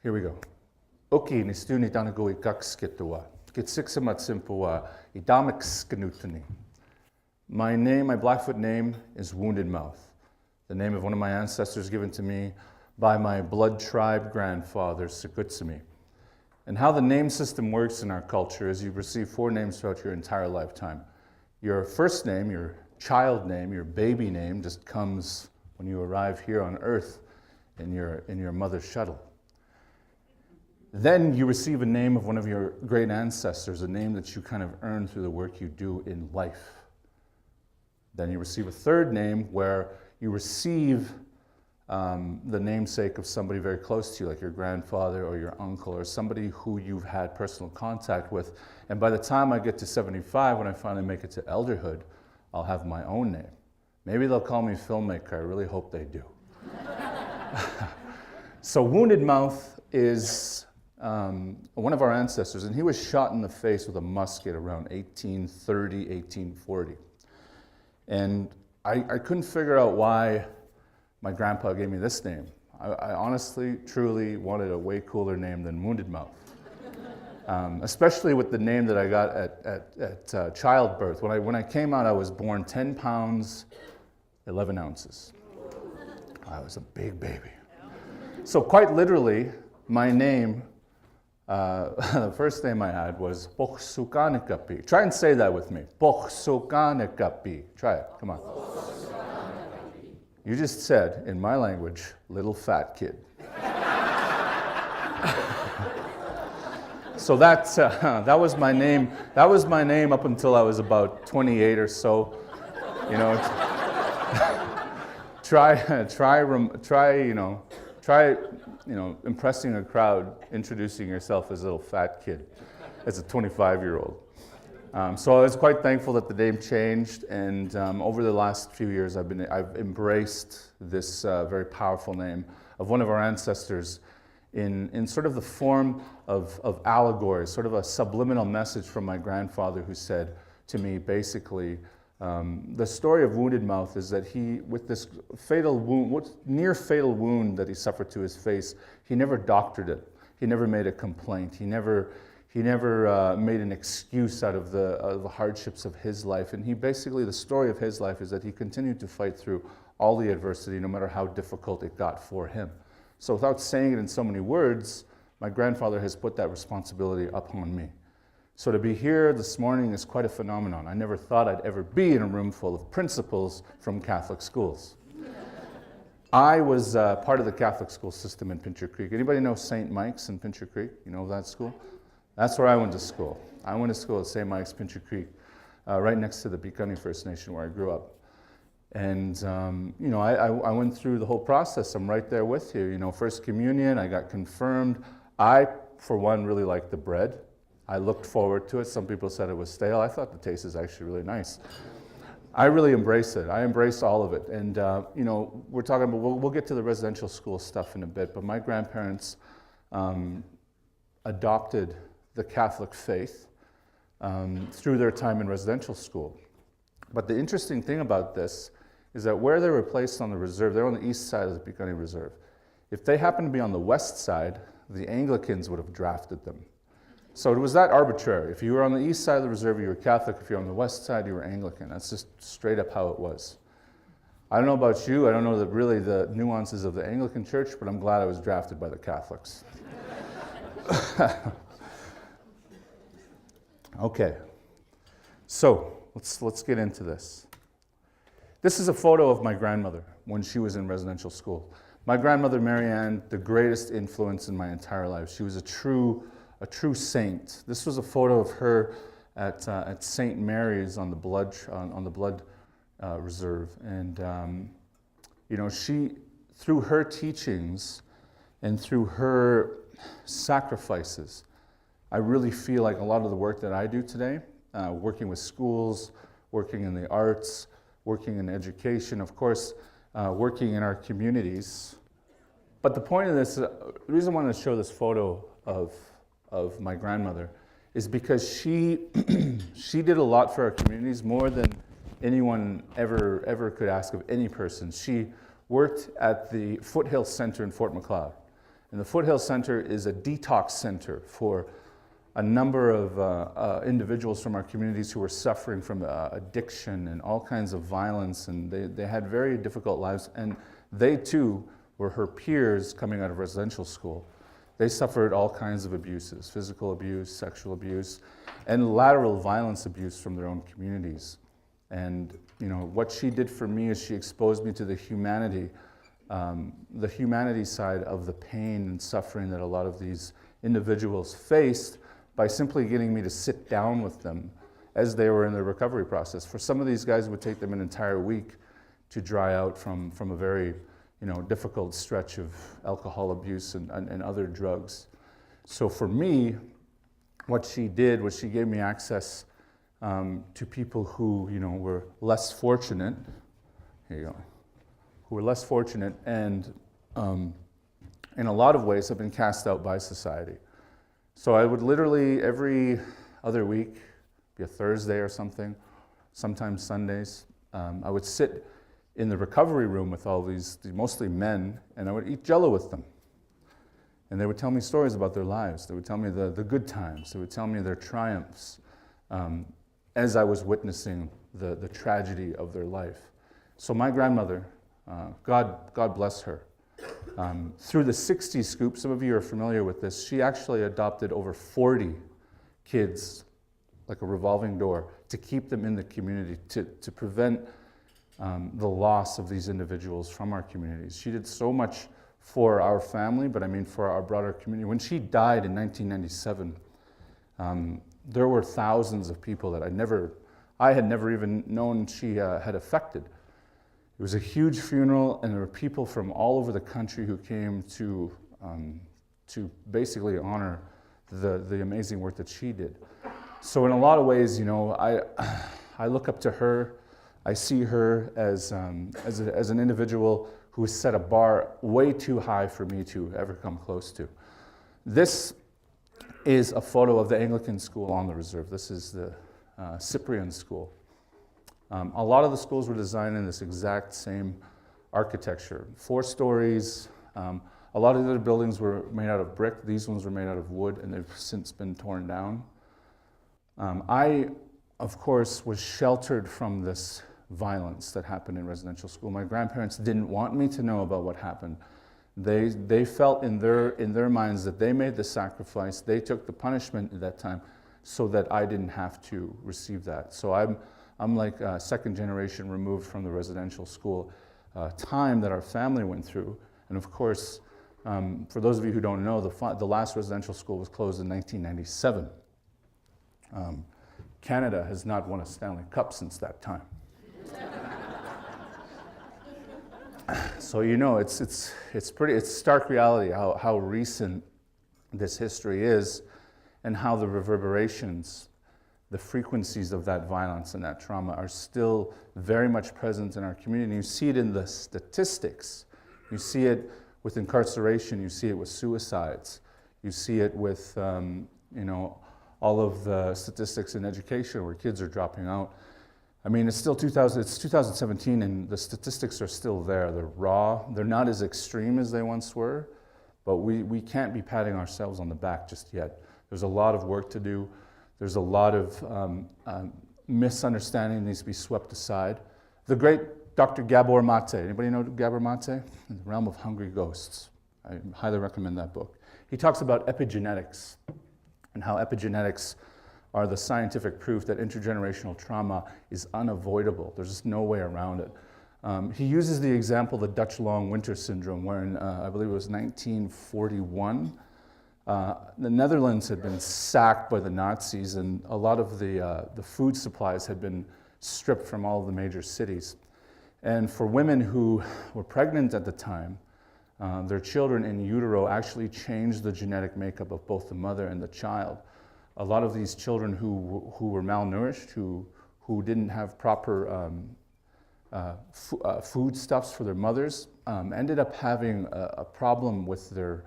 Here we go. Oki ni stuni tanago I kakskitua. Kitsiximatsimpoa idamixkanutani. My name, my Blackfoot name, is Wounded Mouth, the name of one of my ancestors given to me by my blood tribe grandfather, Sikutsumi. And how the name system works in our culture is you receive 4 names throughout your entire lifetime. Your first name, your child name, your baby name just comes when you arrive here on earth in your mother's shuttle. Then you receive a name of one of your great ancestors, a name that you kind of earn through the work you do in life. Then you receive a third name where you receive the namesake of somebody very close to you, like your grandfather or your uncle or somebody who you've had personal contact with. And by the time I get to 75, when I finally make it to elderhood, I'll have my own name. Maybe they'll call me filmmaker. I really hope they do. So Wounded Mouth is one of our ancestors, and he was shot in the face with a musket around 1830, 1840. And I couldn't figure out why my grandpa gave me this name. I honestly, truly wanted a way cooler name than Wounded Mouth. Especially with the name that I got at childbirth. When I came out, I was born 10 pounds, 11 ounces. I was a big baby. So quite literally, my name, the first name I had was Pochsukanikapi. Try and say that with me. Pochsukanikapi. Try it. Come on. You just said, in my language, little fat kid. So that was my name. That was my name up until I was about 28 or so. You know, try impressing a crowd, introducing yourself as a little fat kid, as a 25-year-old. So I was quite thankful that the name changed, and over the last few years I've embraced this very powerful name of one of our ancestors in sort of the form of allegory, sort of a subliminal message from my grandfather, who said to me basically, the story of Wounded Mouth is that he, with this fatal wound, near fatal wound that he suffered to his face, he never doctored it. He never made a complaint. He never made an excuse out of the hardships of his life. And the story of his life is that he continued to fight through all the adversity, no matter how difficult it got for him. So without saying it in so many words, my grandfather has put that responsibility upon me. So to be here this morning is quite a phenomenon. I never thought I'd ever be in a room full of principals from Catholic schools. I was part of the Catholic school system in Pincher Creek. Anybody know St. Mike's in Pincher Creek? You know that school? That's where I went to school. I went to school at St. Mike's, Pincher Creek, right next to the Piikani First Nation where I grew up. And, I went through the whole process. I'm right there with you. You know, First Communion, I got confirmed. I, for one, really liked the bread. I looked forward to it. Some people said it was stale. I thought the taste is actually really nice. I really embraced it. I embraced all of it. And, we're talking about, we'll get to the residential school stuff in a bit, but my grandparents adopted the Catholic faith through their time in residential school. But the interesting thing about this is that where they were placed on the reserve, they're on the east side of the Piikani Reserve. If they happened to be on the west side, the Anglicans would have drafted them. So it was that arbitrary. If you were on the east side of the reserve, you were Catholic. If you're on the west side, you were Anglican. That's just straight up how it was. I don't know about you. I don't know really the nuances of the Anglican Church, but I'm glad I was drafted by the Catholics. Okay, so let's get into this. This is a photo of my grandmother when she was in residential school. My grandmother, Mary Ann, the greatest influence in my entire life. She was a true saint. This was a photo of her at St. Mary's on the blood reserve, and she, through her teachings and through her sacrifices, I really feel like a lot of the work that I do today, working with schools, working in the arts, working in education, of course, working in our communities. But the point of this, the reason I wanted to show this photo of my grandmother is because she did a lot for our communities, more than anyone ever could ask of any person. She worked at the Foothill Center in Fort Macleod. And the Foothill Center is a detox center for a number of individuals from our communities who were suffering from addiction and all kinds of violence, and they had very difficult lives, and they too were her peers coming out of residential school. They suffered all kinds of abuses, physical abuse, sexual abuse, and lateral violence abuse from their own communities. And what she did for me is she exposed me to the humanity side of the pain and suffering that a lot of these individuals faced by simply getting me to sit down with them as they were in their recovery process. For some of these guys, it would take them an entire week to dry out from a very difficult stretch of alcohol abuse and other drugs. So for me, what she did was she gave me access to people who were less fortunate. Here you go. Who were less fortunate and in a lot of ways have been cast out by society. So I would literally every other week, be a Thursday or something, sometimes Sundays, I would sit in the recovery room with all these mostly men, and I would eat Jell-O with them. And they would tell me stories about their lives. They would tell me the good times. They would tell me their triumphs as I was witnessing the tragedy of their life. So my grandmother, God bless her, through the 60 Scoop, some of you are familiar with this, she actually adopted over 40 kids, like a revolving door, to keep them in the community, to prevent the loss of these individuals from our communities. She did so much for our family, but I mean for our broader community. When she died in 1997, there were thousands of people that I had never even known she had affected. It was a huge funeral, and there were people from all over the country who came to basically honor the amazing work that she did. So in a lot of ways, I look up to her. I see her as an individual who set a bar way too high for me to ever come close to. This is a photo of the Anglican school on the reserve. This is the Cyprian school. A lot of the schools were designed in this exact same architecture. 4 stories. A lot of the other buildings were made out of brick. These ones were made out of wood, and they've since been torn down. I, of course, was sheltered from this violence that happened in residential school. My grandparents didn't want me to know about what happened. They felt in their minds that they made the sacrifice, they took the punishment at that time, so that I didn't have to receive that. So I'm like second generation removed from the residential school time that our family went through. And of course, for those of you who don't know, the last residential school was closed in 1997. Canada has not won a Stanley Cup since that time. So it's stark reality how recent this history is, and how the reverberations, the frequencies of that violence and that trauma are still very much present in our community. You see it in the statistics. You see it with incarceration. You see it with suicides. You see it with all of the statistics in education where kids are dropping out. I mean, it's 2017, and the statistics are still there. They're raw. They're not as extreme as they once were, but we can't be patting ourselves on the back just yet. There's a lot of work to do. There's a lot of misunderstanding that needs to be swept aside. The great Dr. Gabor Mate. Anybody know Gabor Mate? In the Realm of Hungry Ghosts. I highly recommend that book. He talks about epigenetics and how epigenetics are the scientific proof that intergenerational trauma is unavoidable. There's just no way around it. He uses the example, the Dutch long winter syndrome, where in, I believe it was 1941, the Netherlands had been sacked by the Nazis, and a lot of the food supplies had been stripped from all of the major cities. And for women who were pregnant at the time, their children in utero actually changed the genetic makeup of both the mother and the child. A lot of these children who were malnourished, who didn't have proper foodstuffs for their mothers, ended up having a problem with their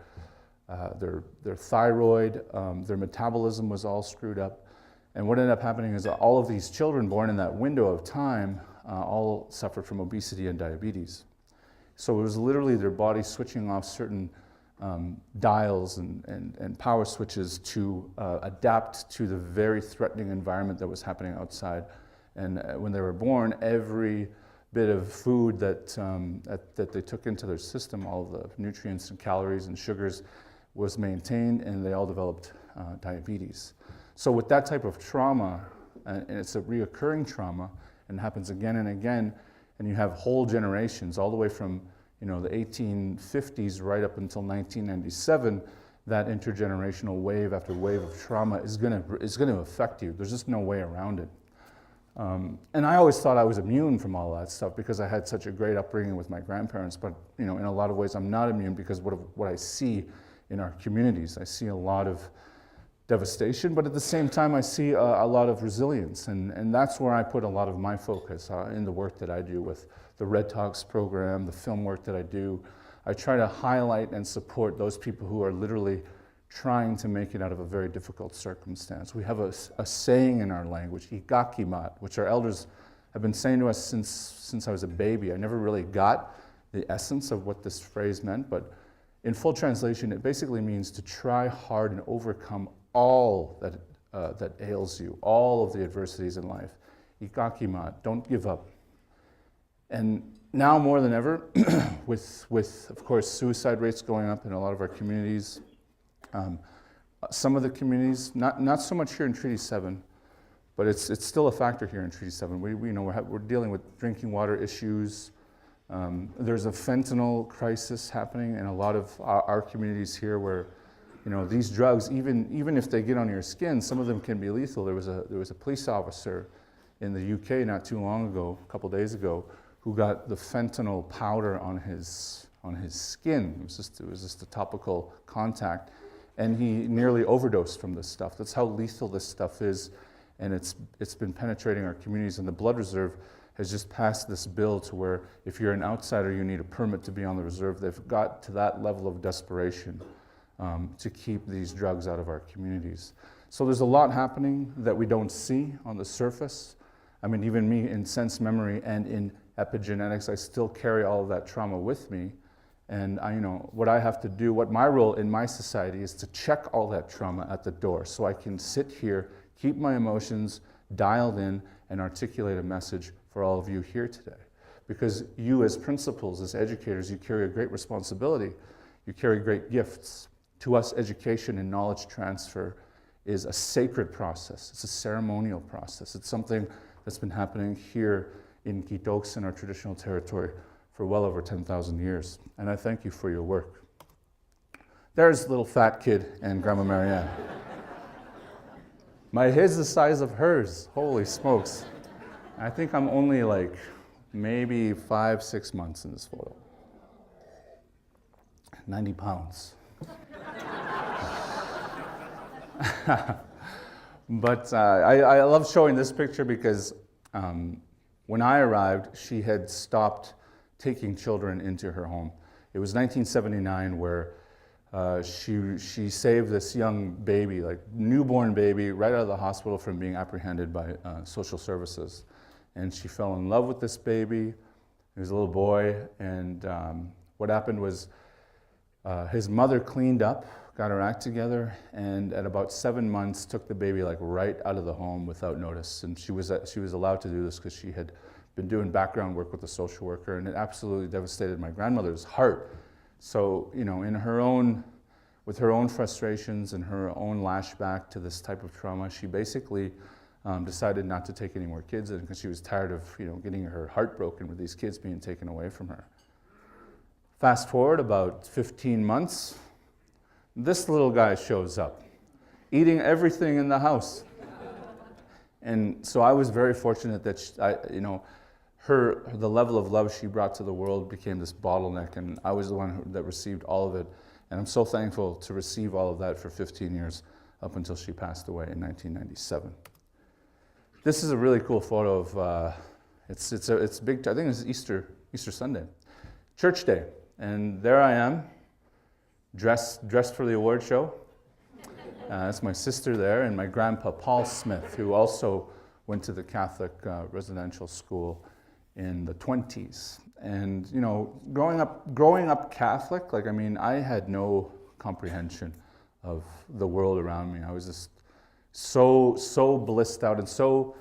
thyroid. Their metabolism was all screwed up. And what ended up happening is that all of these children born in that window of time all suffered from obesity and diabetes. So it was literally their body switching off certain dials and power switches to adapt to the very threatening environment that was happening outside. And when they were born, every bit of food that they took into their system, all the nutrients and calories and sugars, was maintained, and they all developed diabetes. So with that type of trauma, and it's a reoccurring trauma, and happens again and again, and you have whole generations, all the way from the 1850s right up until 1997, that intergenerational wave after wave of trauma is going to affect you. There's just no way around it. And I always thought I was immune from all that stuff because I had such a great upbringing with my grandparents, but in a lot of ways I'm not immune because what I see in our communities. I see a lot of devastation, but at the same time I see a lot of resilience, and that's where I put a lot of my focus in the work that I do with the Red Talks program, the film work that I do. I try to highlight and support those people who are literally trying to make it out of a very difficult circumstance. We have a saying in our language, igakimat, which our elders have been saying to us since I was a baby. I never really got the essence of what this phrase meant, but in full translation, it basically means to try hard and overcome all that ails you, all of the adversities in life. Igakimat, don't give up. And now more than ever, with of course suicide rates going up in a lot of our communities, some of the communities, not so much here in Treaty 7, but it's still a factor here in Treaty 7. We're dealing with drinking water issues. There's a fentanyl crisis happening in a lot of our communities here, where these drugs, even if they get on your skin, some of them can be lethal. There was a police officer in the UK not too long ago, a couple days ago, who got the fentanyl powder on his skin. It was just a topical contact, and he nearly overdosed from this stuff. That's how lethal this stuff is, and it's been penetrating our communities. And the Blood Reserve has just passed this bill to where if you're an outsider, you need a permit to be on the reserve. They've got to that level of desperation to keep these drugs out of our communities. So there's a lot happening that we don't see on the surface. I mean, even me in sense memory and in epigenetics, I still carry all of that trauma with me. And what I have to do, what my role in my society is to check all that trauma at the door so I can sit here, keep my emotions dialed in, and articulate a message for all of you here today. Because you as principals, as educators, you carry a great responsibility. You carry great gifts. To us, education and knowledge transfer is a sacred process. It's a ceremonial process. It's something that's been happening here in Kitokes, in our traditional territory, for well over 10,000 years. And I thank you for your work. There's little fat kid and Grandma Marianne. My head's the size of hers. Holy smokes. I think I'm only like maybe 5-6 months in this photo. 90 pounds. But I love showing this picture because when I arrived, she had stopped taking children into her home. It was 1979 where she saved this young baby, like newborn baby, right out of the hospital from being apprehended by social services. And she fell in love with this baby. He was a little boy, and what happened was his mother cleaned up, got her act together, and at about 7 months took the baby like right out of the home without notice. And she was allowed to do this because she had been doing background work with a social worker, and it absolutely devastated my grandmother's heart. So, with her own frustrations and her own lashback to this type of trauma, she basically decided not to take any more kids in because she was tired of, getting her heart broken with these kids being taken away from her. Fast forward about 15 months, this little guy shows up, eating everything in the house. And so I was very fortunate that the level of love she brought to the world became this bottleneck, and I was the one that received all of it. And I'm so thankful to receive all of that for 15 years up until she passed away in 1997. This is a really cool photo of, it's big, I think it's Easter Sunday, church day. And there I am, dressed for the award show. That's my sister there, and my grandpa, Paul Smith, who also went to the Catholic residential school in the 20s. And you know, growing up Catholic, like, I mean, I had no comprehension of the world around me. I was just so blissed out and so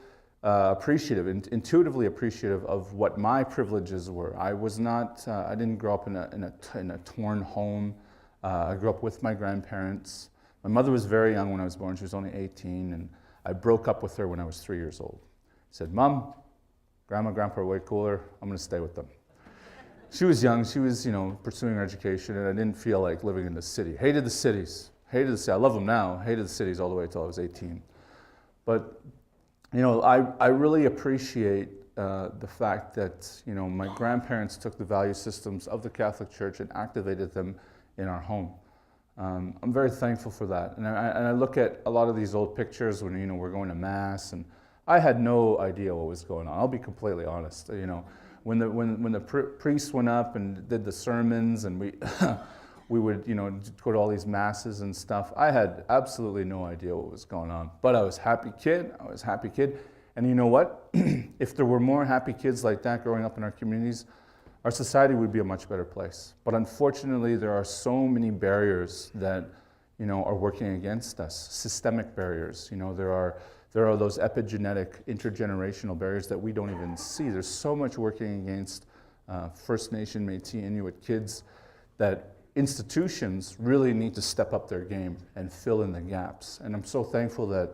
appreciative, intuitively appreciative of what my privileges were. I was not, I didn't grow up in a torn home. I grew up with my grandparents. My mother was very young when I was born. She was only 18, and I broke up with her when I was 3 years old. I said, Mom, Grandma, Grandpa are way cooler. I'm going to stay with them. She was young. She was, you know, pursuing her education, and I didn't feel like living in the city. Hated the cities. Hated the city. I love them now. Hated the cities all the way until I was 18. But, you know, I really appreciate the fact that, you know, my grandparents took the value systems of the Catholic Church and activated them in our home. I'm very thankful for that. And I look at a lot of these old pictures when, you know, we're going to Mass, and I had no idea what was going on. I'll be completely honest. You know, when the priest went up and did the sermons, and we would, you know, go to all these masses and stuff, I had absolutely no idea what was going on. But I was a happy kid. I was a happy kid. And you know what? If there were more happy kids like that growing up in our communities, our society would be a much better place. But unfortunately, there are so many barriers that, you know, are working against us. Systemic barriers. You know, there are those epigenetic, intergenerational barriers that we don't even see. There's so much working against First Nation, Métis, Inuit kids that institutions really need to step up their game and fill in the gaps. And I'm so thankful that,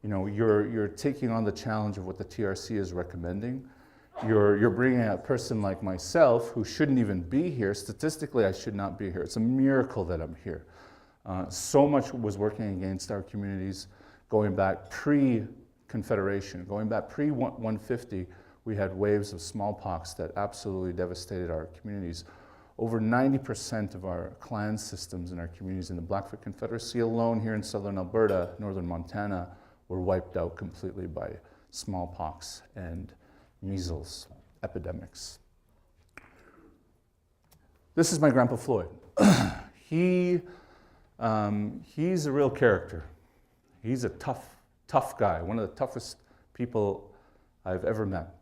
you know, you're taking on the challenge of what the TRC is recommending. You're bringing a person like myself who shouldn't even be here. Statistically, I should not be here. It's a miracle that I'm here. So much was working against our communities going back pre-Confederation, going back pre-150. We had waves of smallpox that absolutely devastated our communities. Over 90% of our clan systems in our communities in the Blackfoot Confederacy alone here in southern Alberta, northern Montana, were wiped out completely by smallpox and measles epidemics. This is my Grandpa Floyd. He's a real character. He's a tough guy, one of the toughest people I've ever met.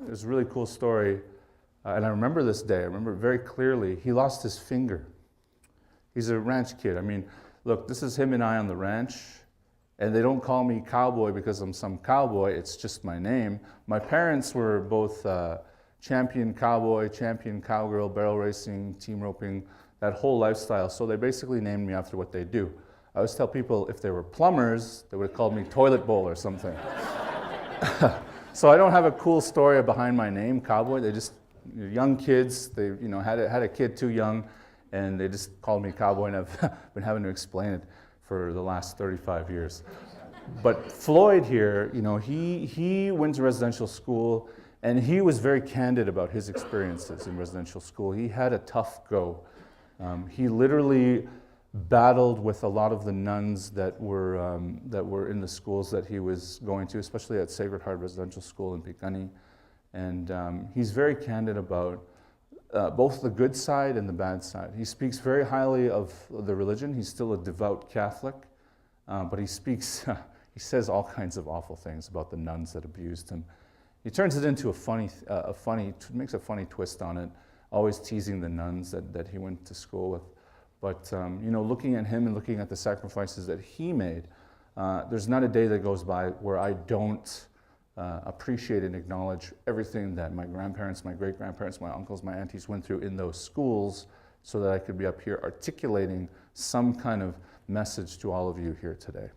There's a really cool story, and I remember this day. I remember it very clearly. He lost his finger. He's a ranch kid. I mean, look, this is him and I on the ranch. And they don't call me cowboy because I'm some cowboy, it's just my name. My parents were both champion cowboy, champion cowgirl, barrel racing, team roping, that whole lifestyle. So they basically named me after what they do. I always tell people if they were plumbers, they would have called me toilet bowl or something. So I don't have a cool story behind my name, cowboy. They just, young kids, they, you know, had a kid too young, and they just called me cowboy, and I've been having to explain it for the last 35 years. But Floyd here, you know, he went to residential school, and he was very candid about his experiences in residential school. He had a tough go. He literally battled with a lot of the nuns that were in the schools that he was going to, especially at Sacred Heart Residential School in Piikani. And he's very candid about both the good side and the bad side. He speaks very highly of the religion. He's still a devout Catholic, but he says all kinds of awful things about the nuns that abused him. He turns it into makes a funny twist on it, always teasing the nuns that he went to school with. But you know, looking at him and looking at the sacrifices that he made, there's not a day that goes by where I don't appreciate and acknowledge everything that my grandparents, my great-grandparents, my uncles, my aunties went through in those schools so that I could be up here articulating some kind of message to all of you here today.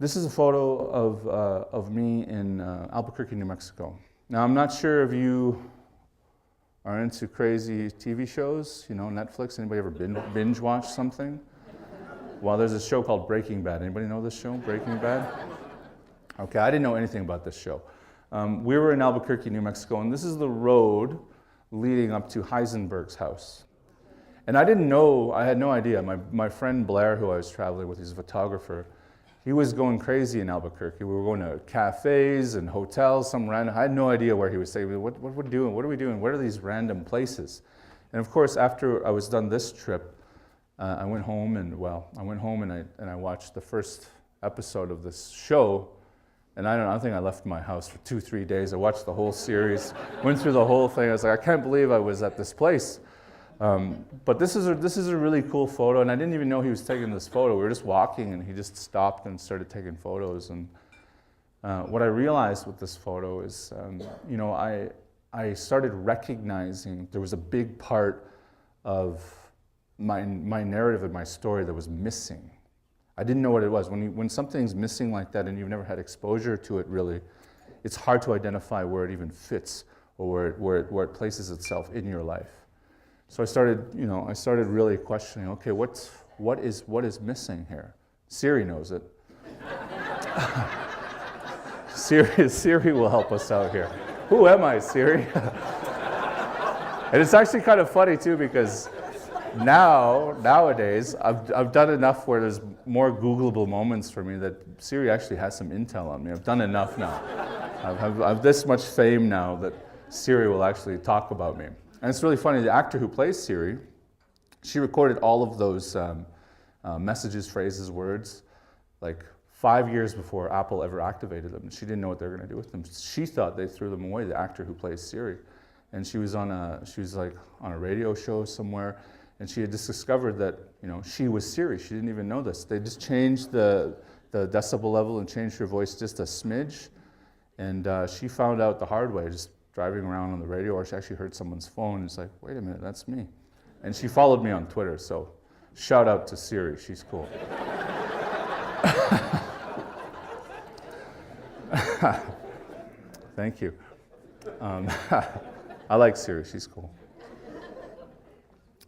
This is a photo of me in Albuquerque, New Mexico. Now, I'm not sure if you are into crazy TV shows, you know, Netflix. Anybody ever binge watch something? Well, there's a show called Breaking Bad. Anybody know this show, Breaking Bad? Okay, I didn't know anything about this show. We were in Albuquerque, New Mexico, and this is the road leading up to Heisenberg's house. And I didn't know, I had no idea. My friend Blair, who I was traveling with, he's a photographer, he was going crazy in Albuquerque. We were going to cafes and hotels, some random, I had no idea where he was saying, what are we doing? What are we doing? What are these random places? And of course, after I was done this trip, I went home and I watched the first episode of this show, And I don't think I left my house for 2-3 days. I watched the whole series, went through the whole thing. I was like, I can't believe I was at this place. But this is a really cool photo, and I didn't even know he was taking this photo. We were just walking, and he just stopped and started taking photos. And what I realized with this photo is, you know, I started recognizing there was a big part of my narrative and my story that was missing. I didn't know what it was. When something's missing like that and you've never had exposure to it really, it's hard to identify where it even fits or where it places itself in your life. So I started really questioning, okay, what is missing here? Siri knows it. Siri will help us out here. Who am I, Siri? And it's actually kind of funny too, because nowadays, I've done enough where there's more Googleable moments for me that Siri actually has some intel on me. I've done enough now. I've this much fame now that Siri will actually talk about me. And it's really funny, the actor who plays Siri, she recorded all of those messages, phrases, words, like 5 years before Apple ever activated them. She didn't know what they were going to do with them. She thought they threw them away, the actor who plays Siri. And she was on a radio show somewhere, and she had just discovered that, you know, she was Siri. She didn't even know this. They just changed the decibel level and changed her voice just a smidge. And she found out the hard way, just driving around on the radio, or she actually heard someone's phone. And it's like, wait a minute, that's me. And she followed me on Twitter, so shout out to Siri, she's cool. Thank you. I like Siri, she's cool.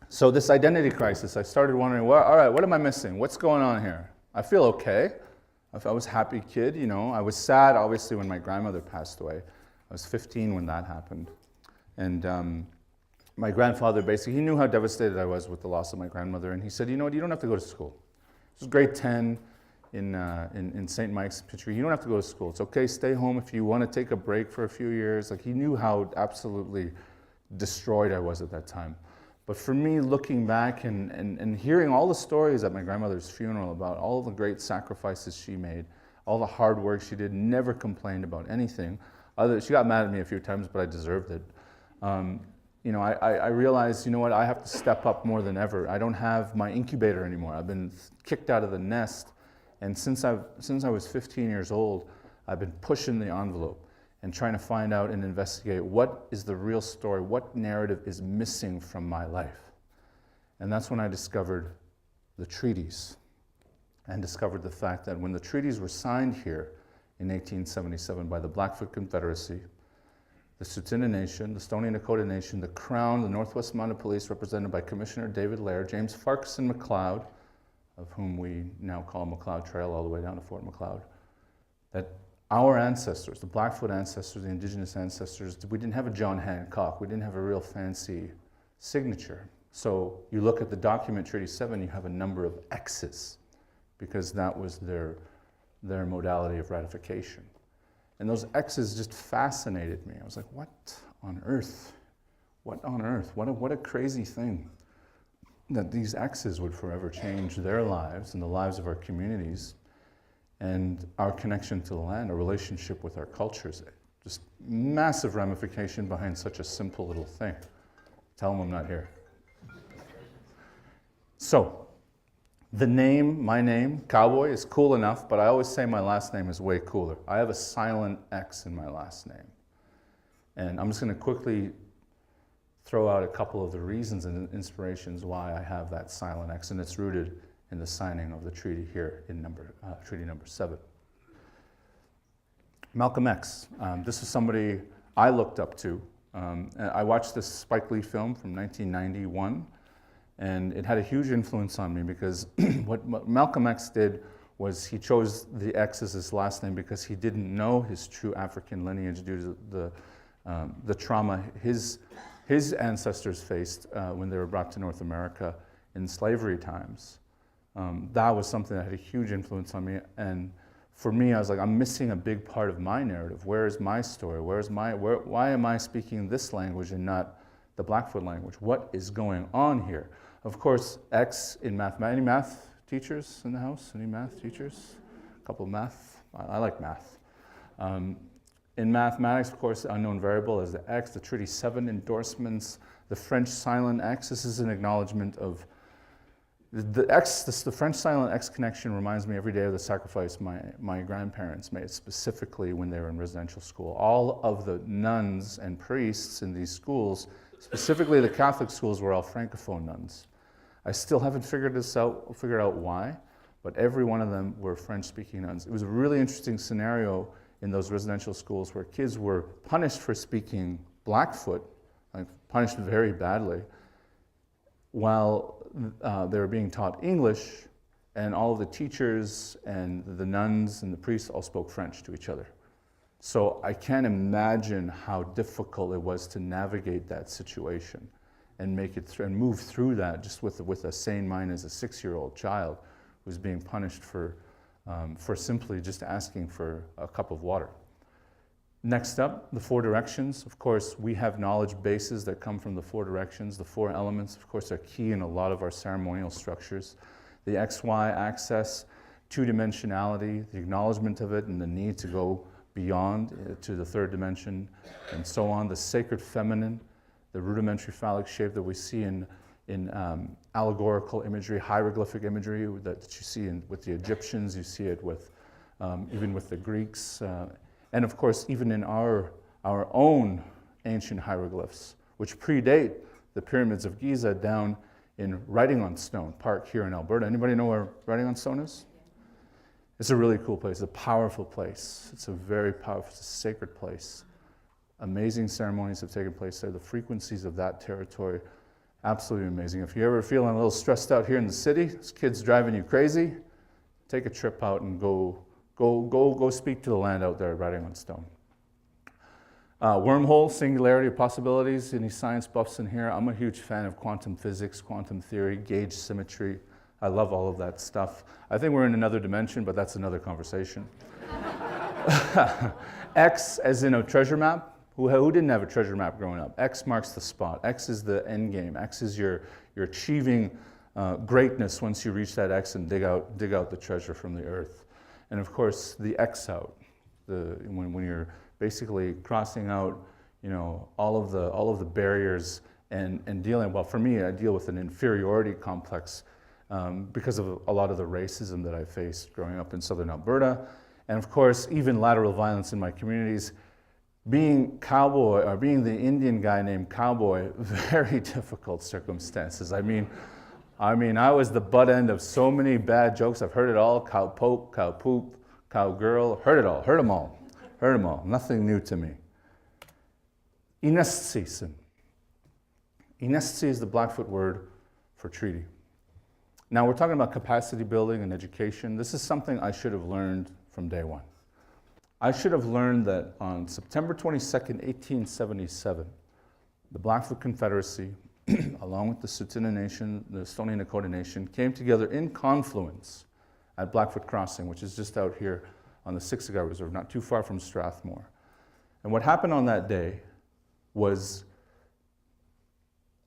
So this identity crisis, I started wondering, well, all right, what am I missing? What's going on here? I feel okay. I was a happy kid, you know. I was sad, obviously, when my grandmother passed away. I was 15 when that happened. And my grandfather basically, he knew how devastated I was with the loss of my grandmother, and he said, you know what, you don't have to go to school. This was grade 10 in St. Mike's, Pittsburgh. You don't have to go to school. It's okay, stay home if you want to take a break for a few years. Like, he knew how absolutely destroyed I was at that time. But for me, looking back and hearing all the stories at my grandmother's funeral about all the great sacrifices she made, all the hard work she did, never complained about anything. She got mad at me a few times, but I deserved it. You know, I realized, you know what, I have to step up more than ever. I don't have my incubator anymore. I've been kicked out of the nest. And since I was 15 years old, I've been pushing the envelope and trying to find out and investigate what is the real story, what narrative is missing from my life. And that's when I discovered the treaties and discovered the fact that when the treaties were signed here in 1877 by the Blackfoot Confederacy, the Tsuut'ina Nation, the Stoney Nakoda Nation, the Crown, the Northwest Mounted Police, represented by Commissioner David Laird, James Farquharson McLeod, of whom we now call McLeod Trail all the way down to Fort McLeod, that our ancestors, the Blackfoot ancestors, the indigenous ancestors, we didn't have a John Hancock, we didn't have a real fancy signature. So you look at the document, Treaty 7, you have a number of X's, because that was their modality of ratification. And those X's just fascinated me. I was like, what on earth? What on earth? What a crazy thing that these X's would forever change their lives and the lives of our communities and our connection to the land, our relationship with our cultures. Just massive ramification behind such a simple little thing. Tell them I'm not here. So, the name, my name, Cowboy, is cool enough, but I always say my last name is way cooler. I have a silent X in my last name. And I'm just going to quickly throw out a couple of the reasons and inspirations why I have that silent X, and it's rooted in the signing of the treaty here in Treaty number 7. Malcolm X. This is somebody I looked up to. I watched this Spike Lee film from 1991, and it had a huge influence on me because what Malcolm X did was he chose the X as his last name because he didn't know his true African lineage due to the trauma his ancestors faced when they were brought to North America in slavery times. That was something that had a huge influence on me, and for me, I was like, I'm missing a big part of my narrative. Where is my story? Why am I speaking this language and not the Blackfoot language? What is going on here? Of course, X in mathematics. Any math teachers in the house? Any math teachers? A couple of math. I like math. In mathematics, of course, the unknown variable is the X, the Treaty 7 endorsements, the French silent X. This is an acknowledgement of the X, the French silent X connection reminds me every day of the sacrifice my grandparents made, specifically when they were in residential school. All of the nuns and priests in these schools, specifically the Catholic schools, were all Francophone nuns. I still haven't figured out why, but every one of them were French-speaking nuns. It was a really interesting scenario in those residential schools where kids were punished for speaking Blackfoot, like punished very badly, while they were being taught English, and all of the teachers and the nuns and the priests all spoke French to each other. So I can't imagine how difficult it was to navigate that situation and make it through and move through that just with a sane mind as a 6-year-old child who's being punished for simply just asking for a cup of water. Next up, the 4 directions. Of course, we have knowledge bases that come from the 4 directions. The 4 elements, of course, are key in a lot of our ceremonial structures. The XY axis, 2-dimensionality, the acknowledgement of it and the need to go beyond to the 3rd dimension, and so on. The sacred feminine, the rudimentary phallic shape that we see in allegorical imagery, hieroglyphic imagery that you see with the Egyptians, you see it with even with the Greeks, and of course even in our own ancient hieroglyphs, which predate the pyramids of Giza down in Writing on Stone Park here in Alberta. Anybody know where Writing on Stone is? It's a really cool place, it's a powerful place. It's a very powerful, it's a sacred place. Amazing ceremonies have taken place there. The frequencies of that territory, absolutely amazing. If you're ever feeling a little stressed out here in the city, this kid's driving you crazy, take a trip out and go speak to the land out there Writing on Stone. Wormhole, singularity of possibilities. Any science buffs in here? I'm a huge fan of quantum physics, quantum theory, gauge symmetry. I love all of that stuff. I think we're in another dimension, but that's another conversation. X as in a treasure map. Who didn't have a treasure map growing up? X marks the spot. X is the end game. X is you're achieving greatness once you reach that X and dig out the treasure from the earth. And of course, the X out, when you're basically crossing out, all of the barriers and dealing. Well, for me, I deal with an inferiority complex because of a lot of the racism that I faced growing up in southern Alberta, and of course, even lateral violence in my communities. Being cowboy, or being the Indian guy named Cowboy, very difficult circumstances. I mean, I was the butt end of so many bad jokes. I've heard it all: cow poke, cow poop, cow girl. Heard it all. Heard them all. Nothing new to me. Inestsi. Inestsi is the Blackfoot word for treaty. Now we're talking about capacity building and education. This is something I should have learned from day one. I should have learned that on September 22nd, 1877, the Blackfoot Confederacy, along with the Tsuut'ina Nation, the Stoney Nakoda Nation, came together in confluence at Blackfoot Crossing, which is just out here on the Siksika Reserve, not too far from Strathmore. And what happened on that day was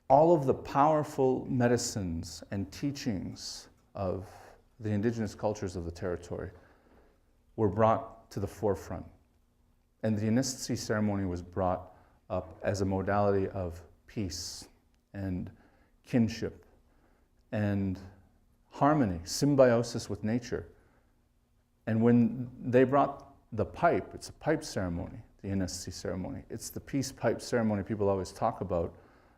all of the powerful medicines and teachings of the indigenous cultures of the territory were brought to the forefront. And the Inestsi ceremony was brought up as a modality of peace and kinship and harmony, symbiosis with nature. And when they brought the pipe, it's a pipe ceremony, the Inestsi ceremony. It's the peace pipe ceremony people always talk about,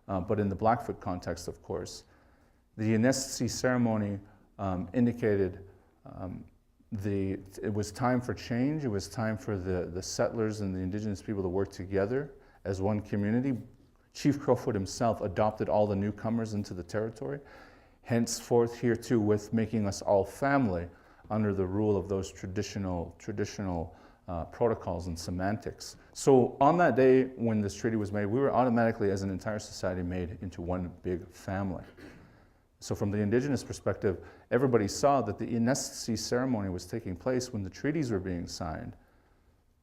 but in the Blackfoot context, of course. The Inestsi ceremony indicated it was time for change. It was time for the settlers and the indigenous people to work together as one community. Chief Crowfoot himself adopted all the newcomers into the territory, henceforth here too with making us all family under the rule of those traditional protocols and semantics. So on that day when this treaty was made, we were automatically, as an entire society, made into one big family. So from the indigenous perspective, everybody saw that the Inestsi ceremony was taking place when the treaties were being signed.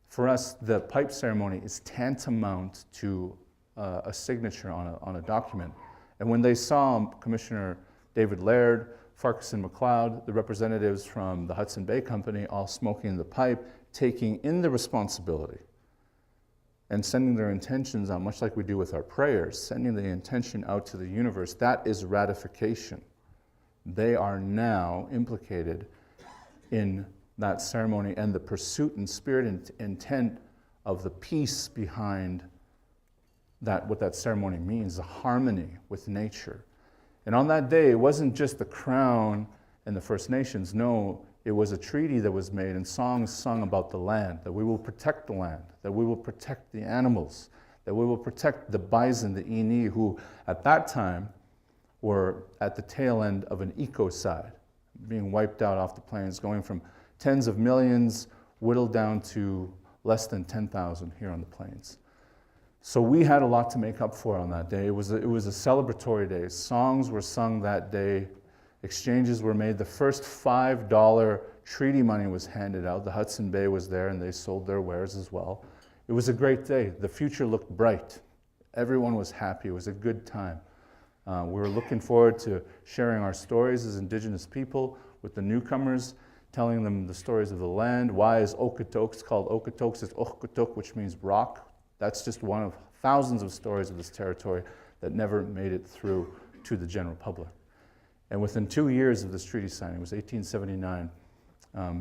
For us, the pipe ceremony is tantamount to a signature on a document. And when they saw Commissioner David Laird Farkas and McLeod, the representatives from the Hudson Bay Company, all smoking the pipe, taking in the responsibility and sending their intentions out, much like we do with our prayers, sending the intention out to the universe. That is ratification. They are now implicated in that ceremony and the pursuit and spirit and intent of the peace behind that, what that ceremony means, the harmony with nature. And on that day, it wasn't just the Crown and the First Nations. No, it was a treaty that was made and songs sung about the land, that we will protect the land, that we will protect the animals, that we will protect the bison, the Ini, who at that time were at the tail end of an ecocide, being wiped out off the plains, going from tens of millions, whittled down to less than 10,000 here on the plains. So we had a lot to make up for on that day. It was a celebratory day. Songs were sung that day. Exchanges were made. The first $5 treaty money was handed out. The Hudson Bay was there, and they sold their wares as well. It was a great day. The future looked bright. Everyone was happy. It was a good time. We were looking forward to sharing our stories as Indigenous people with the newcomers, telling them the stories of the land. Why is Okotoks called Okotoks? It's Okotok, which means rock. That's just one of thousands of stories of this territory that never made it through to the general public. And within 2 years of this treaty signing, it was 1879,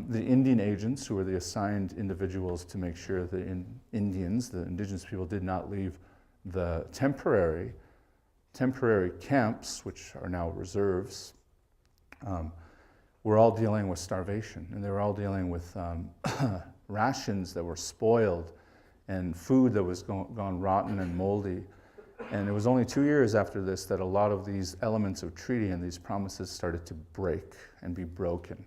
the Indian agents, who were the assigned individuals to make sure the Indians, the indigenous people, did not leave the temporary camps, which are now reserves, were all dealing with starvation. And they were all dealing with rations that were spoiled and food that was gone rotten and moldy. And it was only 2 years after this that a lot of these elements of treaty and these promises started to break and be broken.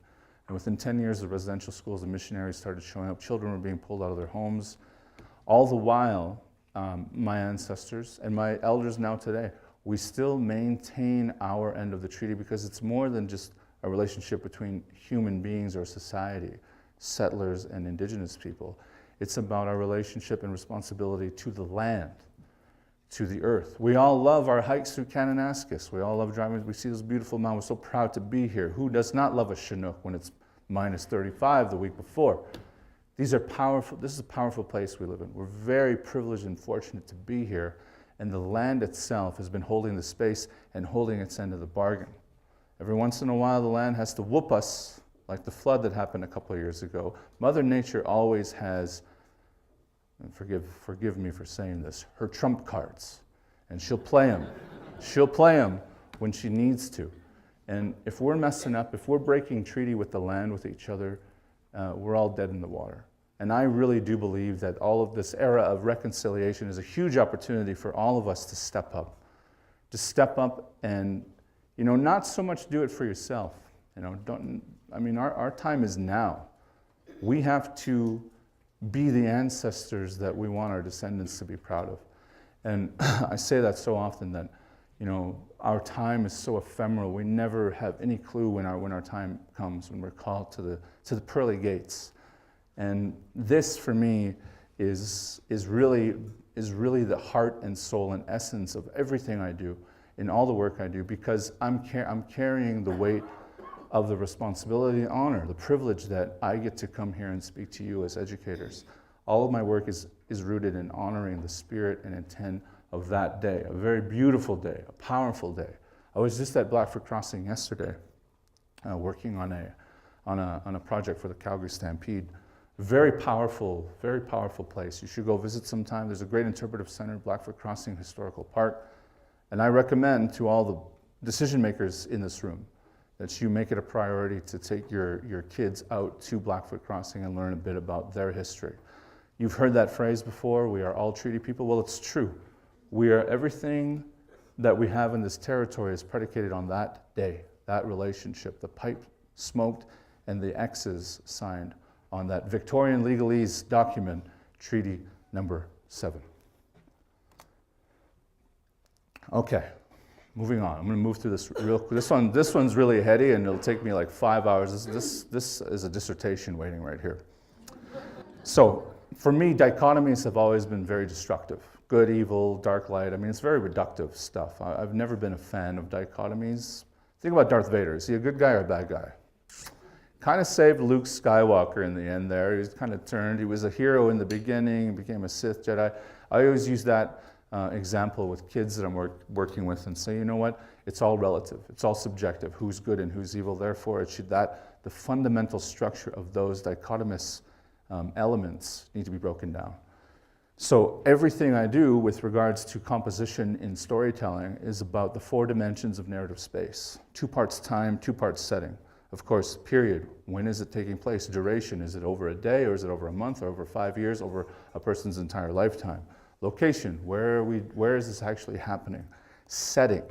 And within 10 years, the residential schools and missionaries started showing up. Children were being pulled out of their homes. All the while, my ancestors and my elders now today, we still maintain our end of the treaty because it's more than just a relationship between human beings or society, settlers and indigenous people. It's about our relationship and responsibility to the land, to the earth. We all love our hikes through Kananaskis. We all love driving. We see this beautiful mountain. We're so proud to be here. Who does not love a Chinook when it's minus 35 the week before? These are powerful. This is a powerful place we live in. We're very privileged and fortunate to be here. And the land itself has been holding the space and holding its end of the bargain. Every once in a while, the land has to whoop us, like the flood that happened a couple of years ago. Mother Nature always has, and forgive me for saying this, her trump cards. And she'll play them. She'll play them when she needs to. And if we're messing up, if we're breaking treaty with the land, with each other, we're all dead in the water. And I really do believe that all of this era of reconciliation is a huge opportunity for all of us to step up. To step up and, not so much do it for yourself. Our time is now. We have to be the ancestors that we want our descendants to be proud of. And I say that so often that, our time is so ephemeral. We never have any clue when our time comes, when we're called to the pearly gates. And this, for me, is really the heart and soul and essence of everything I do, in all the work I do, because I'm carrying the weight of the responsibility and honor, the privilege that I get to come here and speak to you as educators. All of my work is rooted in honoring the spirit and intent of that day, a very beautiful day, a powerful day. I was just at Blackfoot Crossing yesterday, working on a project for the Calgary Stampede. Very powerful place. You should go visit sometime. There's a great interpretive center, Blackfoot Crossing Historical Park. And I recommend to all the decision makers in this room that you make it a priority to take your kids out to Blackfoot Crossing and learn a bit about their history. You've heard that phrase before, we are all treaty people. Well, it's true. Everything that we have in this territory is predicated on that day, that relationship, the pipe smoked and the X's signed on that Victorian legalese document, Treaty Number 7. Okay, moving on. I'm going to move through this real quick. This one's really heady, and it'll take me like 5 hours. This is a dissertation waiting right here. So, for me, dichotomies have always been very destructive. Good, evil, dark, light. It's very reductive stuff. I've never been a fan of dichotomies. Think about Darth Vader. Is he a good guy or a bad guy? Kind of saved Luke Skywalker in the end there. He was kind of turned. He was a hero in the beginning, became a Sith Jedi. I always use that example with kids that I'm working with and say, you know what? It's all relative. It's all subjective. Who's good and who's evil. Therefore, the fundamental structure of those dichotomous elements need to be broken down. So everything I do with regards to composition in storytelling is about the 4 dimensions of narrative space. 2 parts time, 2 parts setting. Of course, period. When is it taking place? Duration. Is it over a day, or is it over a month, or over 5 years, over a person's entire lifetime? Location. Where is this actually happening? Setting.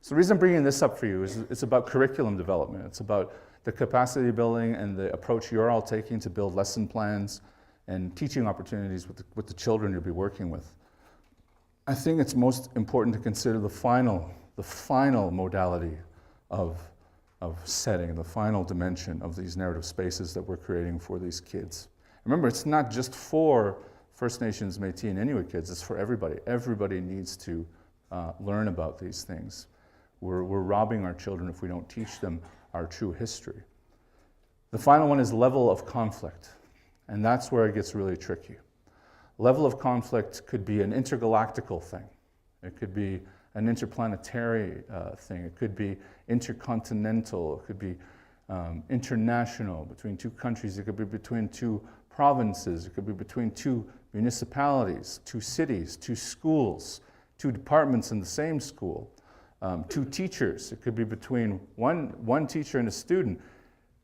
So the reason I'm bringing this up for you is it's about curriculum development. It's about the capacity building and the approach you're all taking to build lesson plans and teaching opportunities with the children you'll be working with. I think it's most important to consider the final modality of setting, the final dimension of these narrative spaces that we're creating for these kids. Remember, it's not just for First Nations, Métis, and Inuit kids, it's for everybody. Everybody needs to learn about these things. We're robbing our children if we don't teach them our true history. The final one is level of conflict, and that's where it gets really tricky. Level of conflict could be an intergalactical thing. It could be an interplanetary thing. It could be intercontinental. It could be international, between 2 countries. It could be between 2 provinces. It could be between 2 municipalities, 2 cities, 2 schools, 2 departments in the same school, 2 teachers. It could be between one teacher and a student.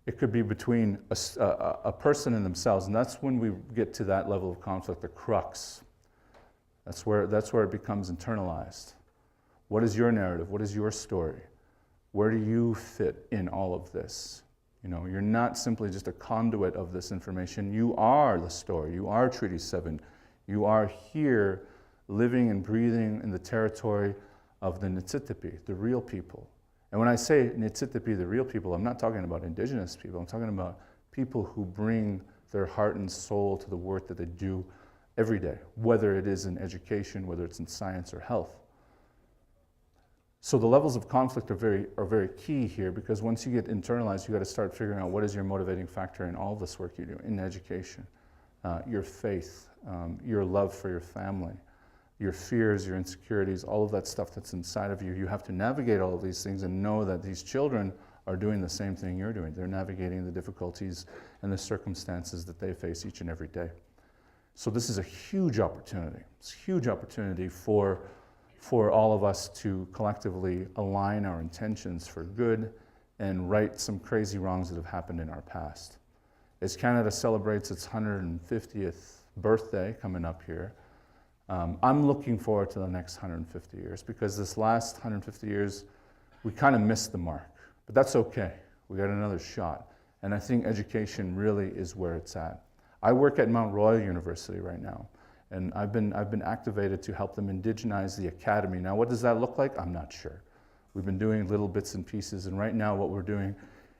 It could be between a person and themselves, and that's when we get to that level of conflict, the crux. That's where it becomes internalized. What is your narrative? What is your story? Where do you fit in all of this? You know, you're not simply just a conduit of this information. You are the story. You are Treaty 7. You are here living and breathing in the territory of the Nitsitapi, the real people. And when I say Nitsitapi, the real people, I'm not talking about Indigenous people. I'm talking about people who bring their heart and soul to the work that they do every day, whether it is in education, whether it's in science or health. So the levels of conflict are very key here, because once you get internalized, you got to start figuring out what is your motivating factor in all this work you do in education, your faith, your love for your family, your fears, your insecurities, all of that stuff that's inside of you. You have to navigate all of these things and know that these children are doing the same thing you're doing. They're navigating the difficulties and the circumstances that they face each and every day. So this is a huge opportunity. It's a huge opportunity for all of us to collectively align our intentions for good and right some crazy wrongs that have happened in our past. As Canada celebrates its 150th birthday coming up here, I'm looking forward to the next 150 years, because this last 150 years, we kind of missed the mark. But that's okay. We got another shot. And I think education really is where it's at. I work at Mount Royal University right now, and I've been activated to help them indigenize the academy. Now, what does that look like? I'm not sure. We've been doing little bits and pieces, and right now what we're doing